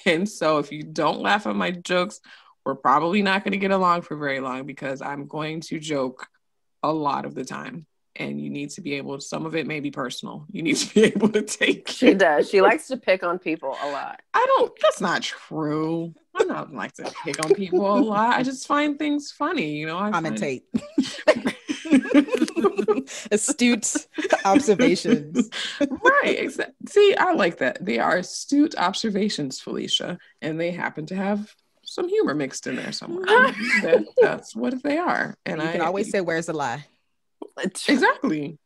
And so if you don't laugh at my jokes, we're probably not going to get along for very long, because I'm going to joke a lot of the time. And you need to be able to, some of it may be personal. You need to be able to take. She does. She likes to pick on people a lot. That's not true. I don't like to pick on people a lot. I just find things funny, you know. Commentate. Astute observations. Right. Exactly. See, I like that. They are astute observations, Felicia. And they happen to have some humor mixed in there somewhere. That's what they are. And you can always say, where's the lie? Exactly.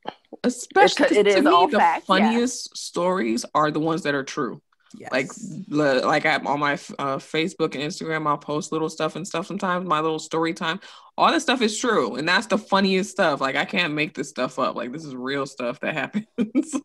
Especially it is to me, all the fact, funniest stories are the ones that are true. Yes. Like I'm on my Facebook and Instagram, I'll post little stuff and stuff sometimes, my little story time. All this stuff is true, and that's the funniest stuff. Like, I can't make this stuff up. Like, this is real stuff that happens.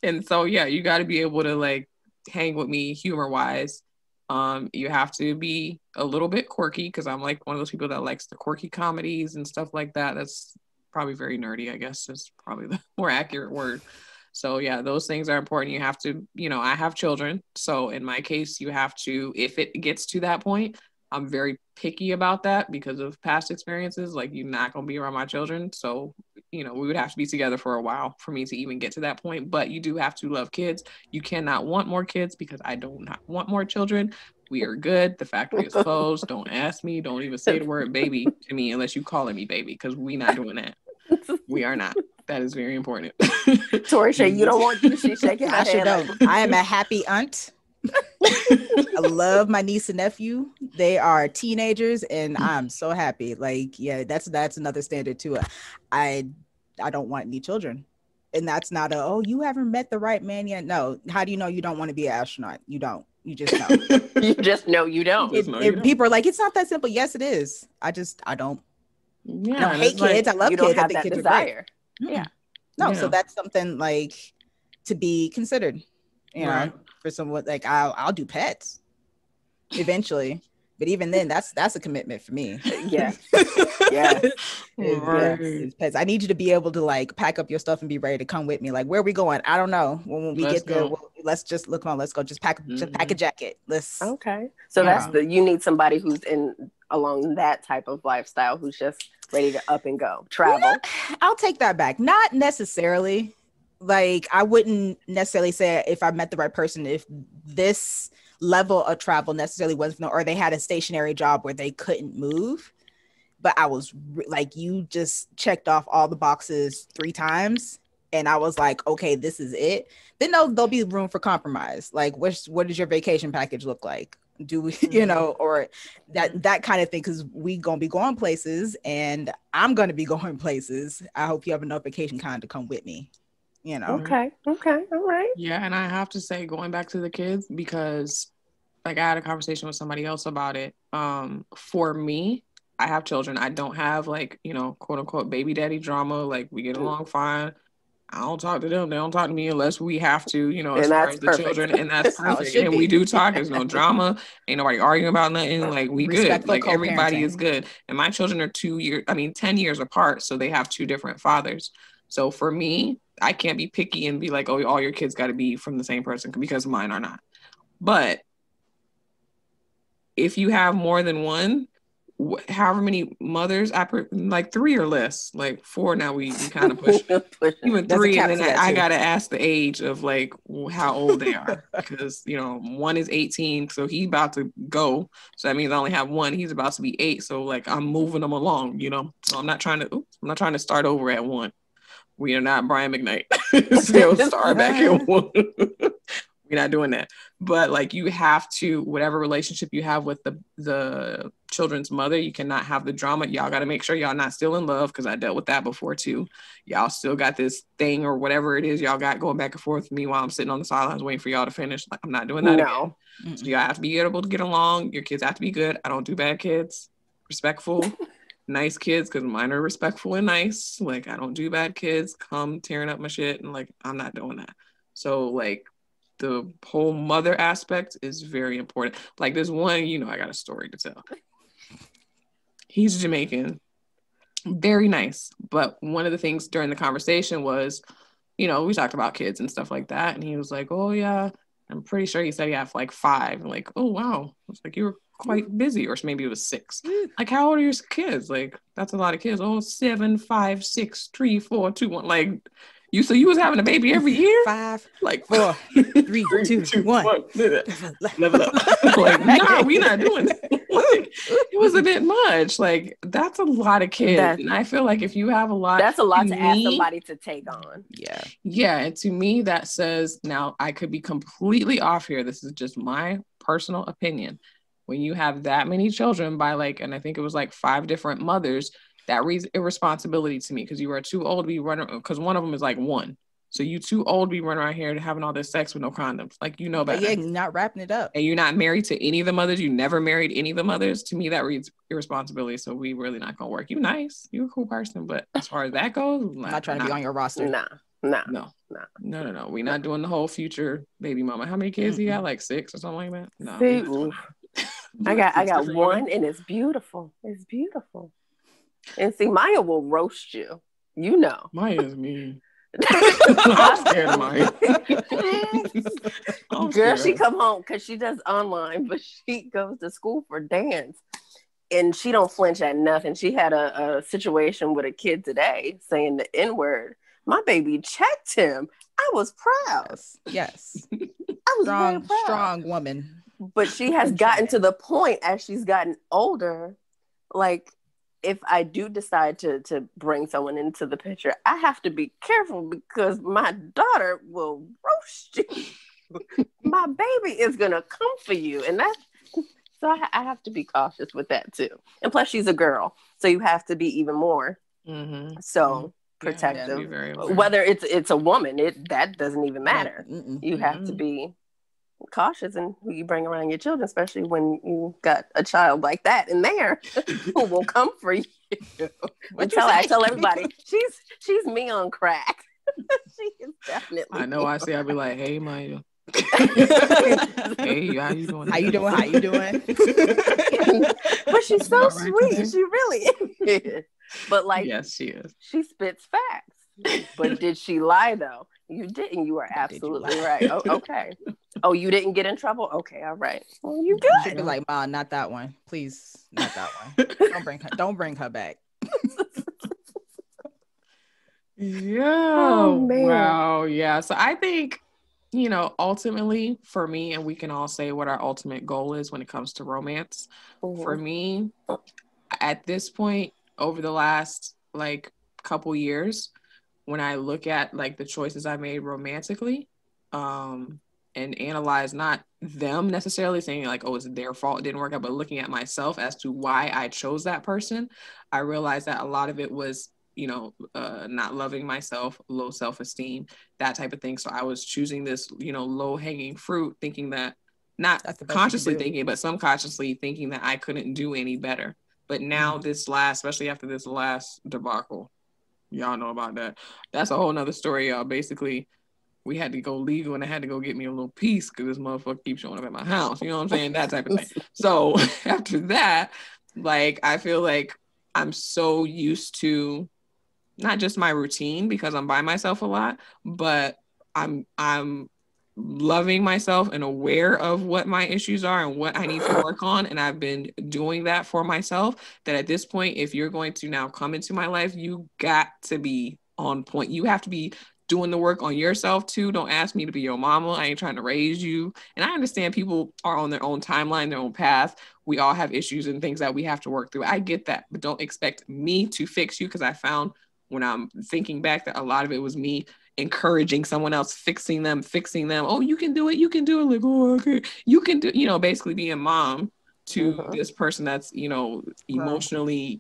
And so yeah, you got to be able to like hang with me humor wise. You have to be a little bit quirky, because I'm like one of those people that likes the quirky comedies and stuff like that. That's probably very nerdy, I guess is probably the more accurate word. So yeah, those things are important. You have to, you know, I have children. So in my case, you have to, if it gets to that point, I'm very picky about that because of past experiences. Like, you're not going to be around my children. So, you know, we would have to be together for a while for me to even get to that point. But you do have to love kids. You cannot want more kids, because I do not want more children. We are good. The factory is closed. Don't ask me. Don't even say the word baby to me unless you calling me baby, because we're not doing that. We are not. That is very important. Torisha, you don't want you. She's shaking her head. I am a happy aunt. I love my niece and nephew. They are teenagers, and I'm so happy. Like, yeah, that's another standard too. I don't want any children, and that's not you haven't met the right man yet. No, how do you know you don't want to be an astronaut? You don't. You just know. You just know you don't. People are like, it's not that simple. Yes, it is. I don't. Yeah, I don't hate kids. I love kids. I think that kids desire. Yeah. No, so that's something like to be considered. You know, for someone like I'll do pets eventually, but even then, that's a commitment for me. Yeah. Yeah. It's pets. I need you to be able to like pack up your stuff and be ready to come with me. Like, where are we going? I don't know. When we get there, let's just look on. Let's go. Just pack a jacket. Okay. So you need somebody who's along that type of lifestyle, who's just ready to up and go travel. I'll take that back. Not necessarily. Like, I wouldn't necessarily say if I met the right person, if this level of travel necessarily wasn't, or they had a stationary job where they couldn't move. But I was like, you just checked off all the boxes 3 times. And I was like, okay, this is it. Then there'll be room for compromise. Like, what does your vacation package look like? Do we, or that kind of thing, because we gonna be going places and I'm gonna be going places. I hope you have enough vacation time to come with me, Okay, all right. Yeah, and I have to say, going back to the kids, because like I had a conversation with somebody else about it. For me, I have children. I don't have like, quote unquote baby daddy drama. Like we get along fine. I don't talk to them. They don't talk to me unless we have to, as And far that's as the perfect. children. And that's how it perfect. should And we be. do talk. There's no drama. Ain't nobody arguing about nothing. Like we good. Respectful Like everybody co-parenting. is good. And my children are 10 years apart. So they have two different fathers. So for me, I can't be picky and be like, oh, all your kids got to be from the same person, because mine are not. But if you have more than one, however many mothers, like 3 or less, like 4 now we kind of push even 3, and then I gotta ask the age of like how old they are, because one is 18, so he's about to go, so that means I only have one. He's about to be 8, so like I'm moving them along, so I'm not trying to start over at 1. We are not Brian McKnight. Still start back at 1. We're not doing that. But like you have to, whatever relationship you have with the children's mother, you cannot have the drama. Y'all got to make sure y'all not still in love, because I dealt with that before too. Y'all still got this thing or whatever it is y'all got going back and forth. Meanwhile, I'm sitting on the sidelines waiting for y'all to finish. Like I'm not doing that again. So y'all have to be able to get along. Your kids have to be good. I don't do bad kids. Respectful. Nice kids, because mine are respectful and nice. Like I don't do bad kids come tearing up my shit, and like I'm not doing that. So like the whole mother aspect is very important. Like there's one, I got a story to tell. He's Jamaican, very nice. But one of the things during the conversation was, we talked about kids and stuff like that. And he was like, oh yeah, I'm pretty sure he said he had like 5. I'm like, oh wow. It's like you were quite busy, or maybe it was 6. Like how old are your kids? Like that's a lot of kids. Oh, 7, 5, 6, 3, 4, 2, 1. Like so you was having a baby every year? 5, like 4, 3, 2, 1. Level up. Like, no, we not doing that. Like, it was a bit much. Like, that's a lot of kids. And I feel like if you have a lot, that's a lot to ask somebody to take on. Yeah. Yeah. And to me, that says, now I could be completely off here. This is just my personal opinion. When you have that many children by and I think it was like 5 different mothers, that reads irresponsibility to me, because you are too old to be running, because one of them is like 1. So you too old to be running around here having all this sex with no condoms. Like, better. Yeah, not wrapping it up. And you're not married to any of the mothers. You never married any of the mothers. To me, that reads irresponsibility. So we really not going to work. You nice. You a cool person. But as far as that goes, not trying to be on your roster. No. We're not doing the whole future baby mama. How many kids you got? Like 6 or something like that? No. I got 1, and it's beautiful. It's beautiful. And see, Maya will roast you. Maya is mean. I'm scared of Maya. Girl, she come home because she does online, but she goes to school for dance. And she don't flinch at nothing. She had a situation with a kid today saying the N-word. My baby checked him. I was proud. Yes. I was very proud. Strong woman. But she has gotten to the point as she's gotten older, like, if I do decide to bring someone into the picture, I have to be careful, because my daughter will roast you. My baby is going to come for you. And so I have to be cautious with that too. And plus she's a girl, so you have to be even more protective. Whether it's a woman, that doesn't even matter. You have to be cautious in who you bring around your children, especially when you got a child like that in there who will come for you. I tell everybody she's me on crack. She is definitely. I know. I'll be like, hey Maya. Hey, how you doing? How you doing? But she's so sweet. She really is. But yes, she is. She spits facts. But did she lie though? You didn't. You are absolutely right. Oh, okay. Oh, you didn't get in trouble? Okay, all right. Well, you good. She'd be like, Ma, not that one. Please, not that one. Don't bring her back. Yeah. Oh, man. Wow. Yeah. So I think, ultimately for me, and we can all say what our ultimate goal is when it comes to romance. Mm-hmm. For me, at this point, over the last couple years, when I look at the choices I made romantically, and analyze not them necessarily saying like, oh, it's their fault, it didn't work out, but looking at myself as to why I chose that person, I realized that a lot of it was, not loving myself, low self-esteem, that type of thing. So I was choosing this, low hanging fruit, thinking that, not consciously thinking, but subconsciously thinking that I couldn't do any better. But now especially after this last debacle, y'all know about that. That's a whole nother story, y'all. Basically, we had to go legal and I had to go get me a little piece because this motherfucker keeps showing up at my house. You know what I'm saying? That type of thing. So after that, like, I feel like I'm so used to not just my routine because I'm by myself a lot, but I'm loving myself and aware of what my issues are and what I need to work on. And I've been doing that for myself, that at this point, if you're going to now come into my life, you got to be on point. You have to be doing the work on yourself too. Don't ask me to be your mama. I ain't trying to raise you. And I understand people are on their own timeline, their own path. We all have issues and things that we have to work through. I get that, but don't expect me to fix you, because I found when I'm thinking back that a lot of it was me encouraging someone else, fixing them. Oh, you can do it. You can do it. Like, oh, okay. You can do, basically being mom to this person that's, emotionally,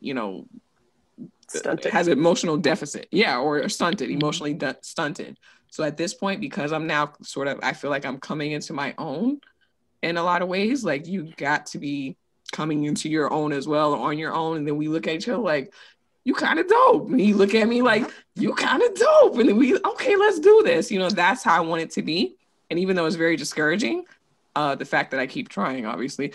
stunted. Has emotional deficit. Yeah. Or stunted, emotionally stunted. So at this point, because I'm now I feel like I'm coming into my own in a lot of ways, like you got to be coming into your own as well, or on your own. And then we look at each other like, you kind of dope. And you look at me like, you kind of dope. And then okay, let's do this. That's how I want it to be. And even though it's very discouraging, the fact that I keep trying, obviously,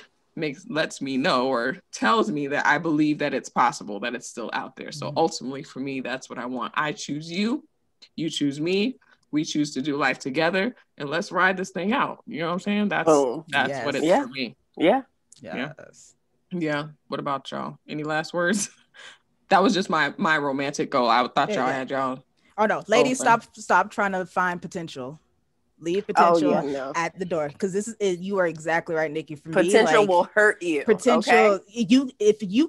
lets me know or tells me that I believe that it's possible, that it's still out there. So ultimately for me, that's what I want. I choose you, you choose me, we choose to do life together, and let's ride this thing out. You know what I'm saying? That's what it's for me. Yeah. Yeah. What about y'all? Any last words? That was just my romantic goal. I thought y'all had y'all. Oh no, ladies, stop trying to find potential. Leave potential at the door, because you are exactly right, Nikki. For potential will hurt you. Potential, if you're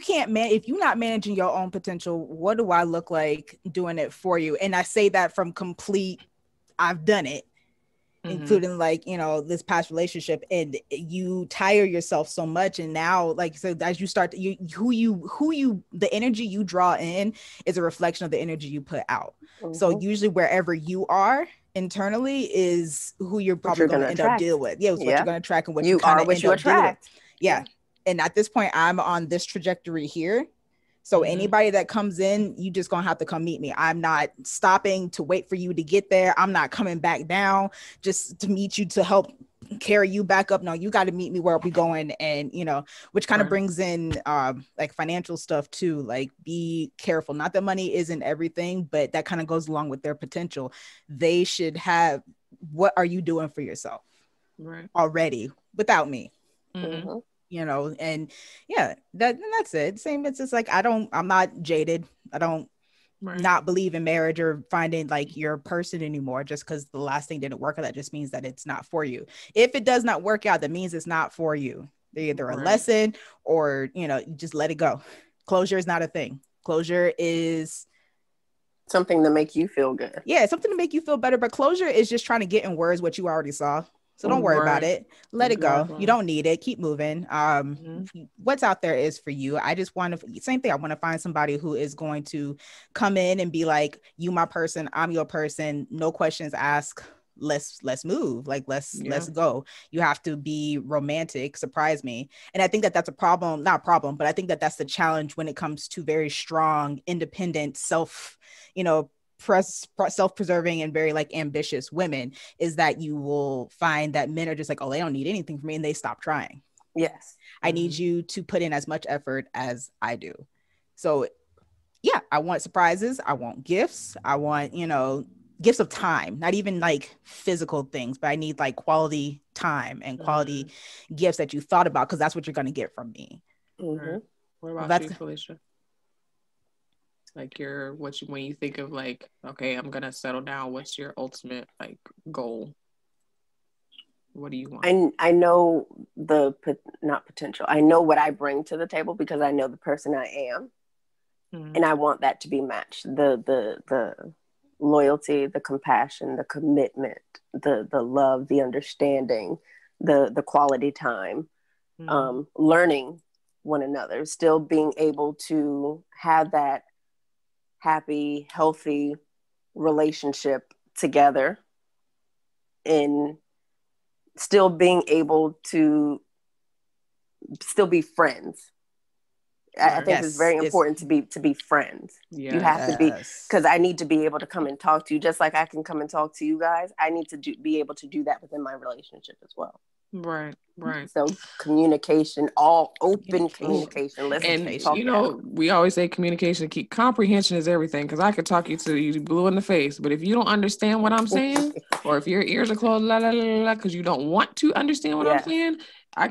not managing your own potential, what do I look like doing it for you? And I say that from complete, I've done it, including this past relationship, and you tire yourself so much. And now, so as you start the energy you draw in is a reflection of the energy you put out. So usually wherever you are internally is who you're probably going to end up dealing with. It's what you're going to attract, and what you kind of end up attract. And at this point, I'm on this trajectory here. So anybody that comes in, you just gonna have to come meet me. I'm not stopping to wait for you to get there. I'm not coming back down just to meet you to help carry you back up. No, you got to meet me where we're going. And which kind of brings in like financial stuff too. Like, be careful. Not that money isn't everything, but that kind of goes along with their potential. They should have, what are you doing for yourself already without me? And that's it. Same. It's just like, I'm not jaded. I don't not believe in marriage or finding like your person anymore just because the last thing didn't work out. That just means that it's not for you. If it does not work out, that means it's not for you. They're either a lesson or, you just let it go. Closure is not a thing. Closure is something to make you feel good. Yeah, something to make you feel better. But closure is just trying to get in words what you already saw. So don't worry about it. Let it go. You don't need it. Keep moving. What's out there is for you. I just want to, same thing. I want to find somebody who is going to come in and be like, you my person, I'm your person. No questions asked. Let's move. Like, let's go. You have to be romantic. Surprise me. And I think that that's a problem, not a problem, but I think that that's the challenge when it comes to very strong, independent, self-preserving and very like ambitious women, is that you will find that men are just like, oh, they don't need anything from me, and they stop trying. Yes. I need you to put in as much effort as I do. So yeah, I want surprises. I want gifts. I want, gifts of time, not even like physical things, but I need like quality time and quality gifts that you thought about, because that's what you're going to get from me. What about you, Felicia? Like when you think of like, okay, I'm gonna settle down, what's your ultimate like goal? What do you want? I know not potential. I know what I bring to the table because I know the person I am, and I want that to be matched. The loyalty, the compassion, the commitment, the love, the understanding, the quality time, learning one another, still being able to have that happy, healthy relationship together, and still being able to still be friends. I think it's very important to be friends. You have to be, because I need to be able to come and talk to you just like I can come and talk to you guys. I need to be able to do that within my relationship as well. Right. So communication, all open communication. Listen, and we always say communication. Comprehension is everything. Because I could talk you to you blue in the face, but if you don't understand what I'm saying, or if your ears are closed, because you don't want to understand what I'm saying,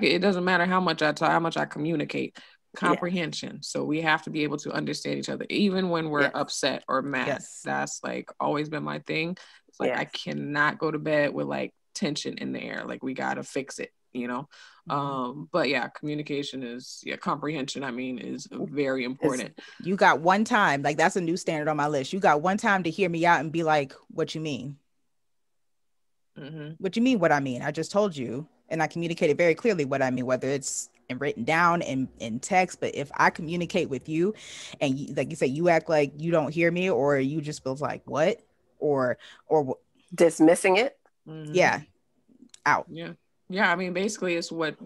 it doesn't matter how much I talk, how much I communicate. Comprehension. So we have to be able to understand each other, even when we're upset or mad. That's like always been my thing. It's like I cannot go to bed with like tension in the air. Like we gotta fix it, but communication is comprehension, I mean, is very important. You got one time, like that's a new standard on my list. You got one time to hear me out and be like, what you mean? What you mean what I mean? I just told you, and I communicated very clearly what I mean, whether it's written down in text. But if I communicate with you and you, like you say, you act like you don't hear me, or you just feel like what, or dismissing it, out. I mean, basically it's what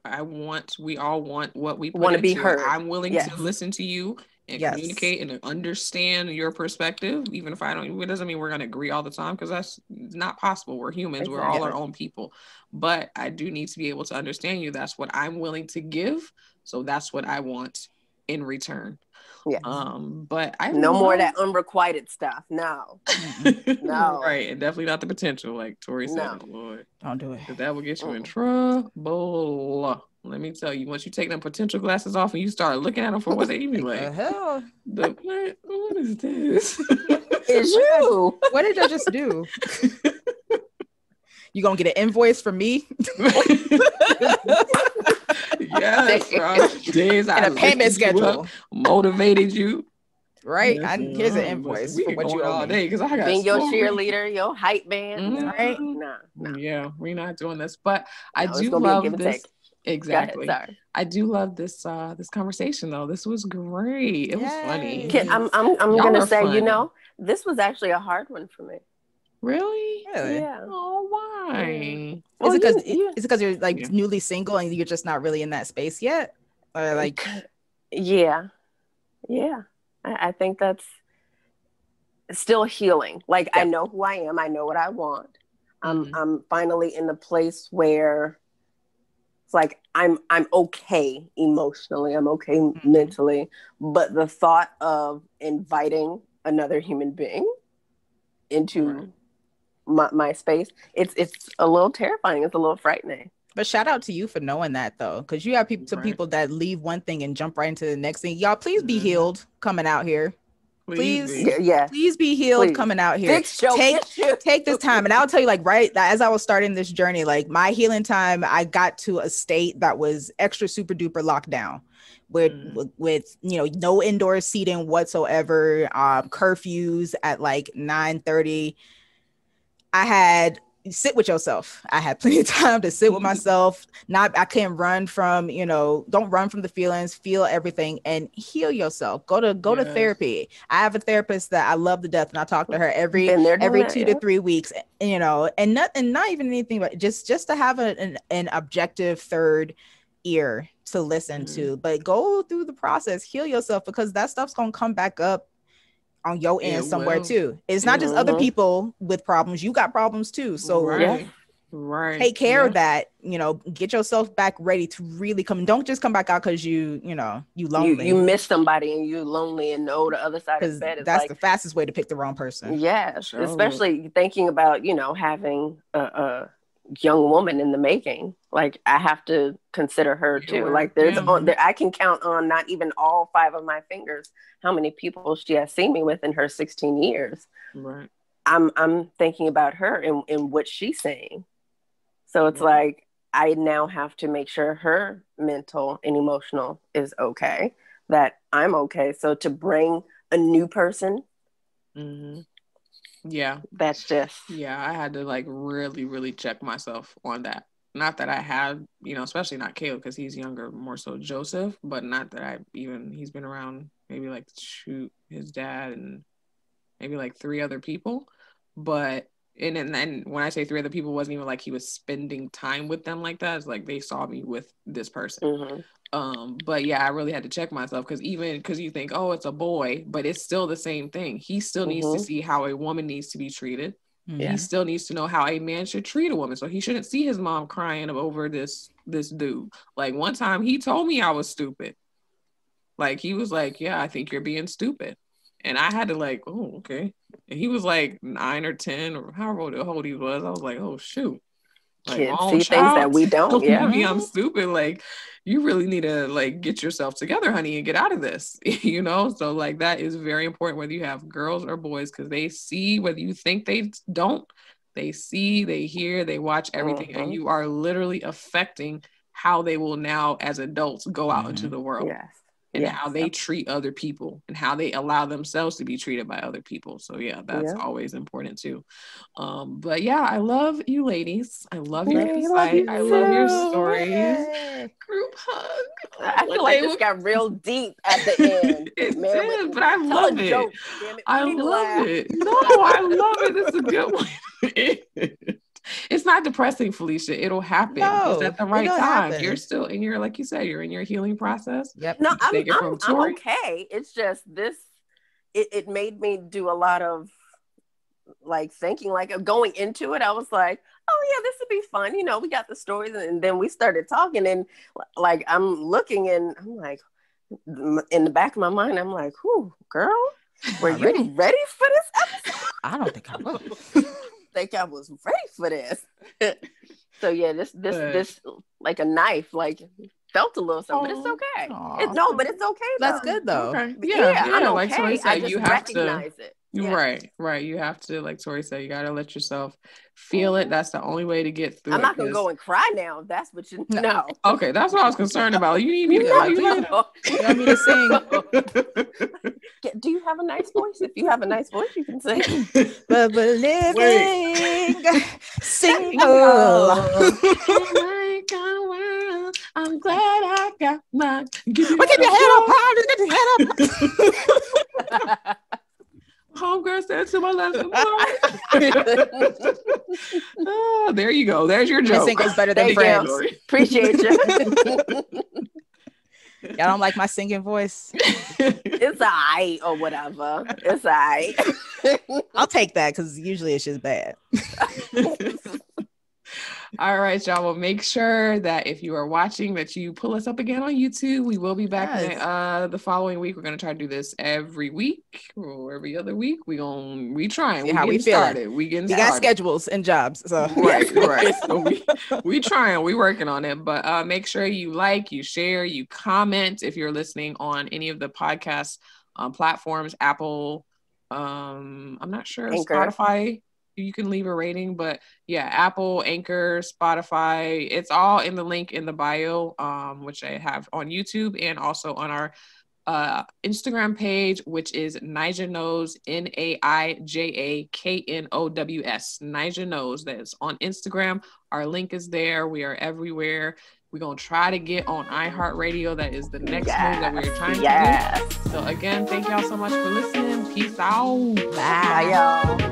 I want. We all want what we want to be heard. I'm willing to listen to you and communicate and understand your perspective, even if I don't. It doesn't mean we're going to agree all the time, because that's not possible. We're humans. We're all our own people. But I do need to be able to understand you. That's what I'm willing to give. So that's what I want in return. But I no more of that unrequited stuff. No. Right, and definitely not the potential, like Tori said. Lord, don't do it, because that will get you in trouble. Let me tell you, once you take them potential glasses off and you start looking at them for what they be like, the hell? What is this? Is you? What did I just do? You gonna get an invoice from me? Yes, bro. Days and a payment schedule motivated you, right? Here's an invoice for what you owe all day, because I got being your cheerleader, your hype man, right? No. Yeah, we're not doing this, but I do love this. Exactly. Ahead, I do love this this conversation though. This was great. It was funny. I'm gonna say, funny. This was actually a hard one for me. Really? Yeah. Oh, why? Is it because you're like newly single and you're just not really in that space yet? Or like I think that's still healing. Like I know who I am. I know what I want. I'm finally in the place where it's like I'm okay emotionally. I'm okay mentally. But the thought of inviting another human being into my space, it's a little terrifying. It's a little frightening. But shout out to you for knowing that though, because you have some people that leave one thing and jump right into the next thing. Y'all, please be healed coming out here. Please be healed coming out here. Take this time. And I'll tell you, like, right as I was starting this journey, like my healing time, I got to a state that was extra super duper locked down with no indoor seating whatsoever, curfews at like 9:30. I had sit with yourself. I had plenty of time to sit with myself. I can't run from, don't run from the feelings, feel everything and heal yourself. Go to therapy. I have a therapist that I love to death, and I talk to her every 2 to 3 weeks, and not even anything, but just to have an objective third ear to listen to. But go through the process, heal yourself, because that stuff's going to come back up on your end somewhere too. It's not just other people with problems. You got problems too. So take care of that, get yourself back ready to really come. Don't just come back out because you lonely. You miss somebody and you lonely and know the other side of the bed is that's like, the fastest way to pick the wrong person. Yes. Especially thinking about, having a young woman in the making. Like I have to consider her too. Like I can count on not even all 5 of my fingers how many people she has seen me with in her 16 years. Right. I'm thinking about her and what she's saying. So it's like I now have to make sure her mental and emotional is okay, that I'm okay. So to bring a new person Yeah. That's just. Yeah, I had to like really, really check myself on that. Not that I had, especially not Caleb because he's younger, more so Joseph, but not that he's been around maybe like his dad and maybe like 3 other people. But and then when I say 3 other people, it wasn't even like he was spending time with them like that. It's like they saw me with this person. But yeah, I really had to check myself because you think, oh, it's a boy, but it's still the same thing. He still needs to see how a woman needs to be treated. He still needs to know how a man should treat a woman. So he shouldn't see his mom crying over this dude. Like one time he told me I was stupid. Like he was like, yeah, I think you're being stupid. And I had to like, oh, okay. And he was like 9 or 10 or however old he was. I was like, oh shoot. Like, kids see things that we don't. Yeah. Me, I'm stupid. Like, you really need to like get yourself together, honey, and get out of this. So like that is very important whether you have girls or boys, because they see, whether you think they don't, they see, they hear, they watch everything, and you are literally affecting how they will now as adults go out into the world. Yes. And how they treat other people and how they allow themselves to be treated by other people. So yeah, that's always important too. But yeah, I love you ladies. I love your insight. I love your stories. Group hug. I feel like this got real deep at the end. It did, but I love it. Joke, I love it. No, I love it. It's a good one. It's not depressing, Felicia. It'll happen. No, it's at the right time. Happen. You're still in your, like you said, you're in your healing process. Yep. No, I'm okay. It's just this. It made me do a lot of like thinking, like going into it. I was like, oh yeah, this would be fun. We got the stories, and then we started talking, and like I'm looking, and I'm like, in the back of my mind, I'm like, whew, girl, were you ready for this episode? I don't think I was. Think I was ready for this. So yeah, this like a knife, like felt a little something, but it's okay. But it's okay though. That's good though. Okay. Yeah, I'm okay. Like Tori said, you have recognize to it. Yeah. Right. You have to, like Tori said, you got to let yourself feel it. That's the only way to get through. I'm not gonna go and cry now. If that's what you know. Okay, that's what I was concerned about. You need me to you want me to sing? Do you have a nice voice? If you have a nice voice, you can sing. But living single. I'm glad I got my. Get your head up. Homegirl said to my left. Oh, there you go. There's your joke. Single's better than friends. Appreciate you. Y'all don't like my singing voice? It's alright or whatever. It's alright. I'll take that because usually it's just bad. All right, y'all. Well, make sure that if you are watching, that you pull us up again on YouTube. We will be back the following week. We're gonna try to do this every week or every other week. We trying. How we started. We got schedules and jobs. So right. So we trying. We working on it. But make sure you like, you share, you comment if you're listening on any of the podcast platforms. Apple. I'm not sure. Anchor. Spotify. You can leave a rating, but yeah, Apple, Anchor, Spotify, it's all in the link in the bio, which I have on YouTube and also on our Instagram page, which is Naija Knows, NAIJAKNOWS. Naija Knows. That's on Instagram. Our link is there. We are everywhere. We're going to try to get on iHeartRadio. That is the next move that we're trying to do. So again, thank y'all so much for listening. Peace out. Bye y'all.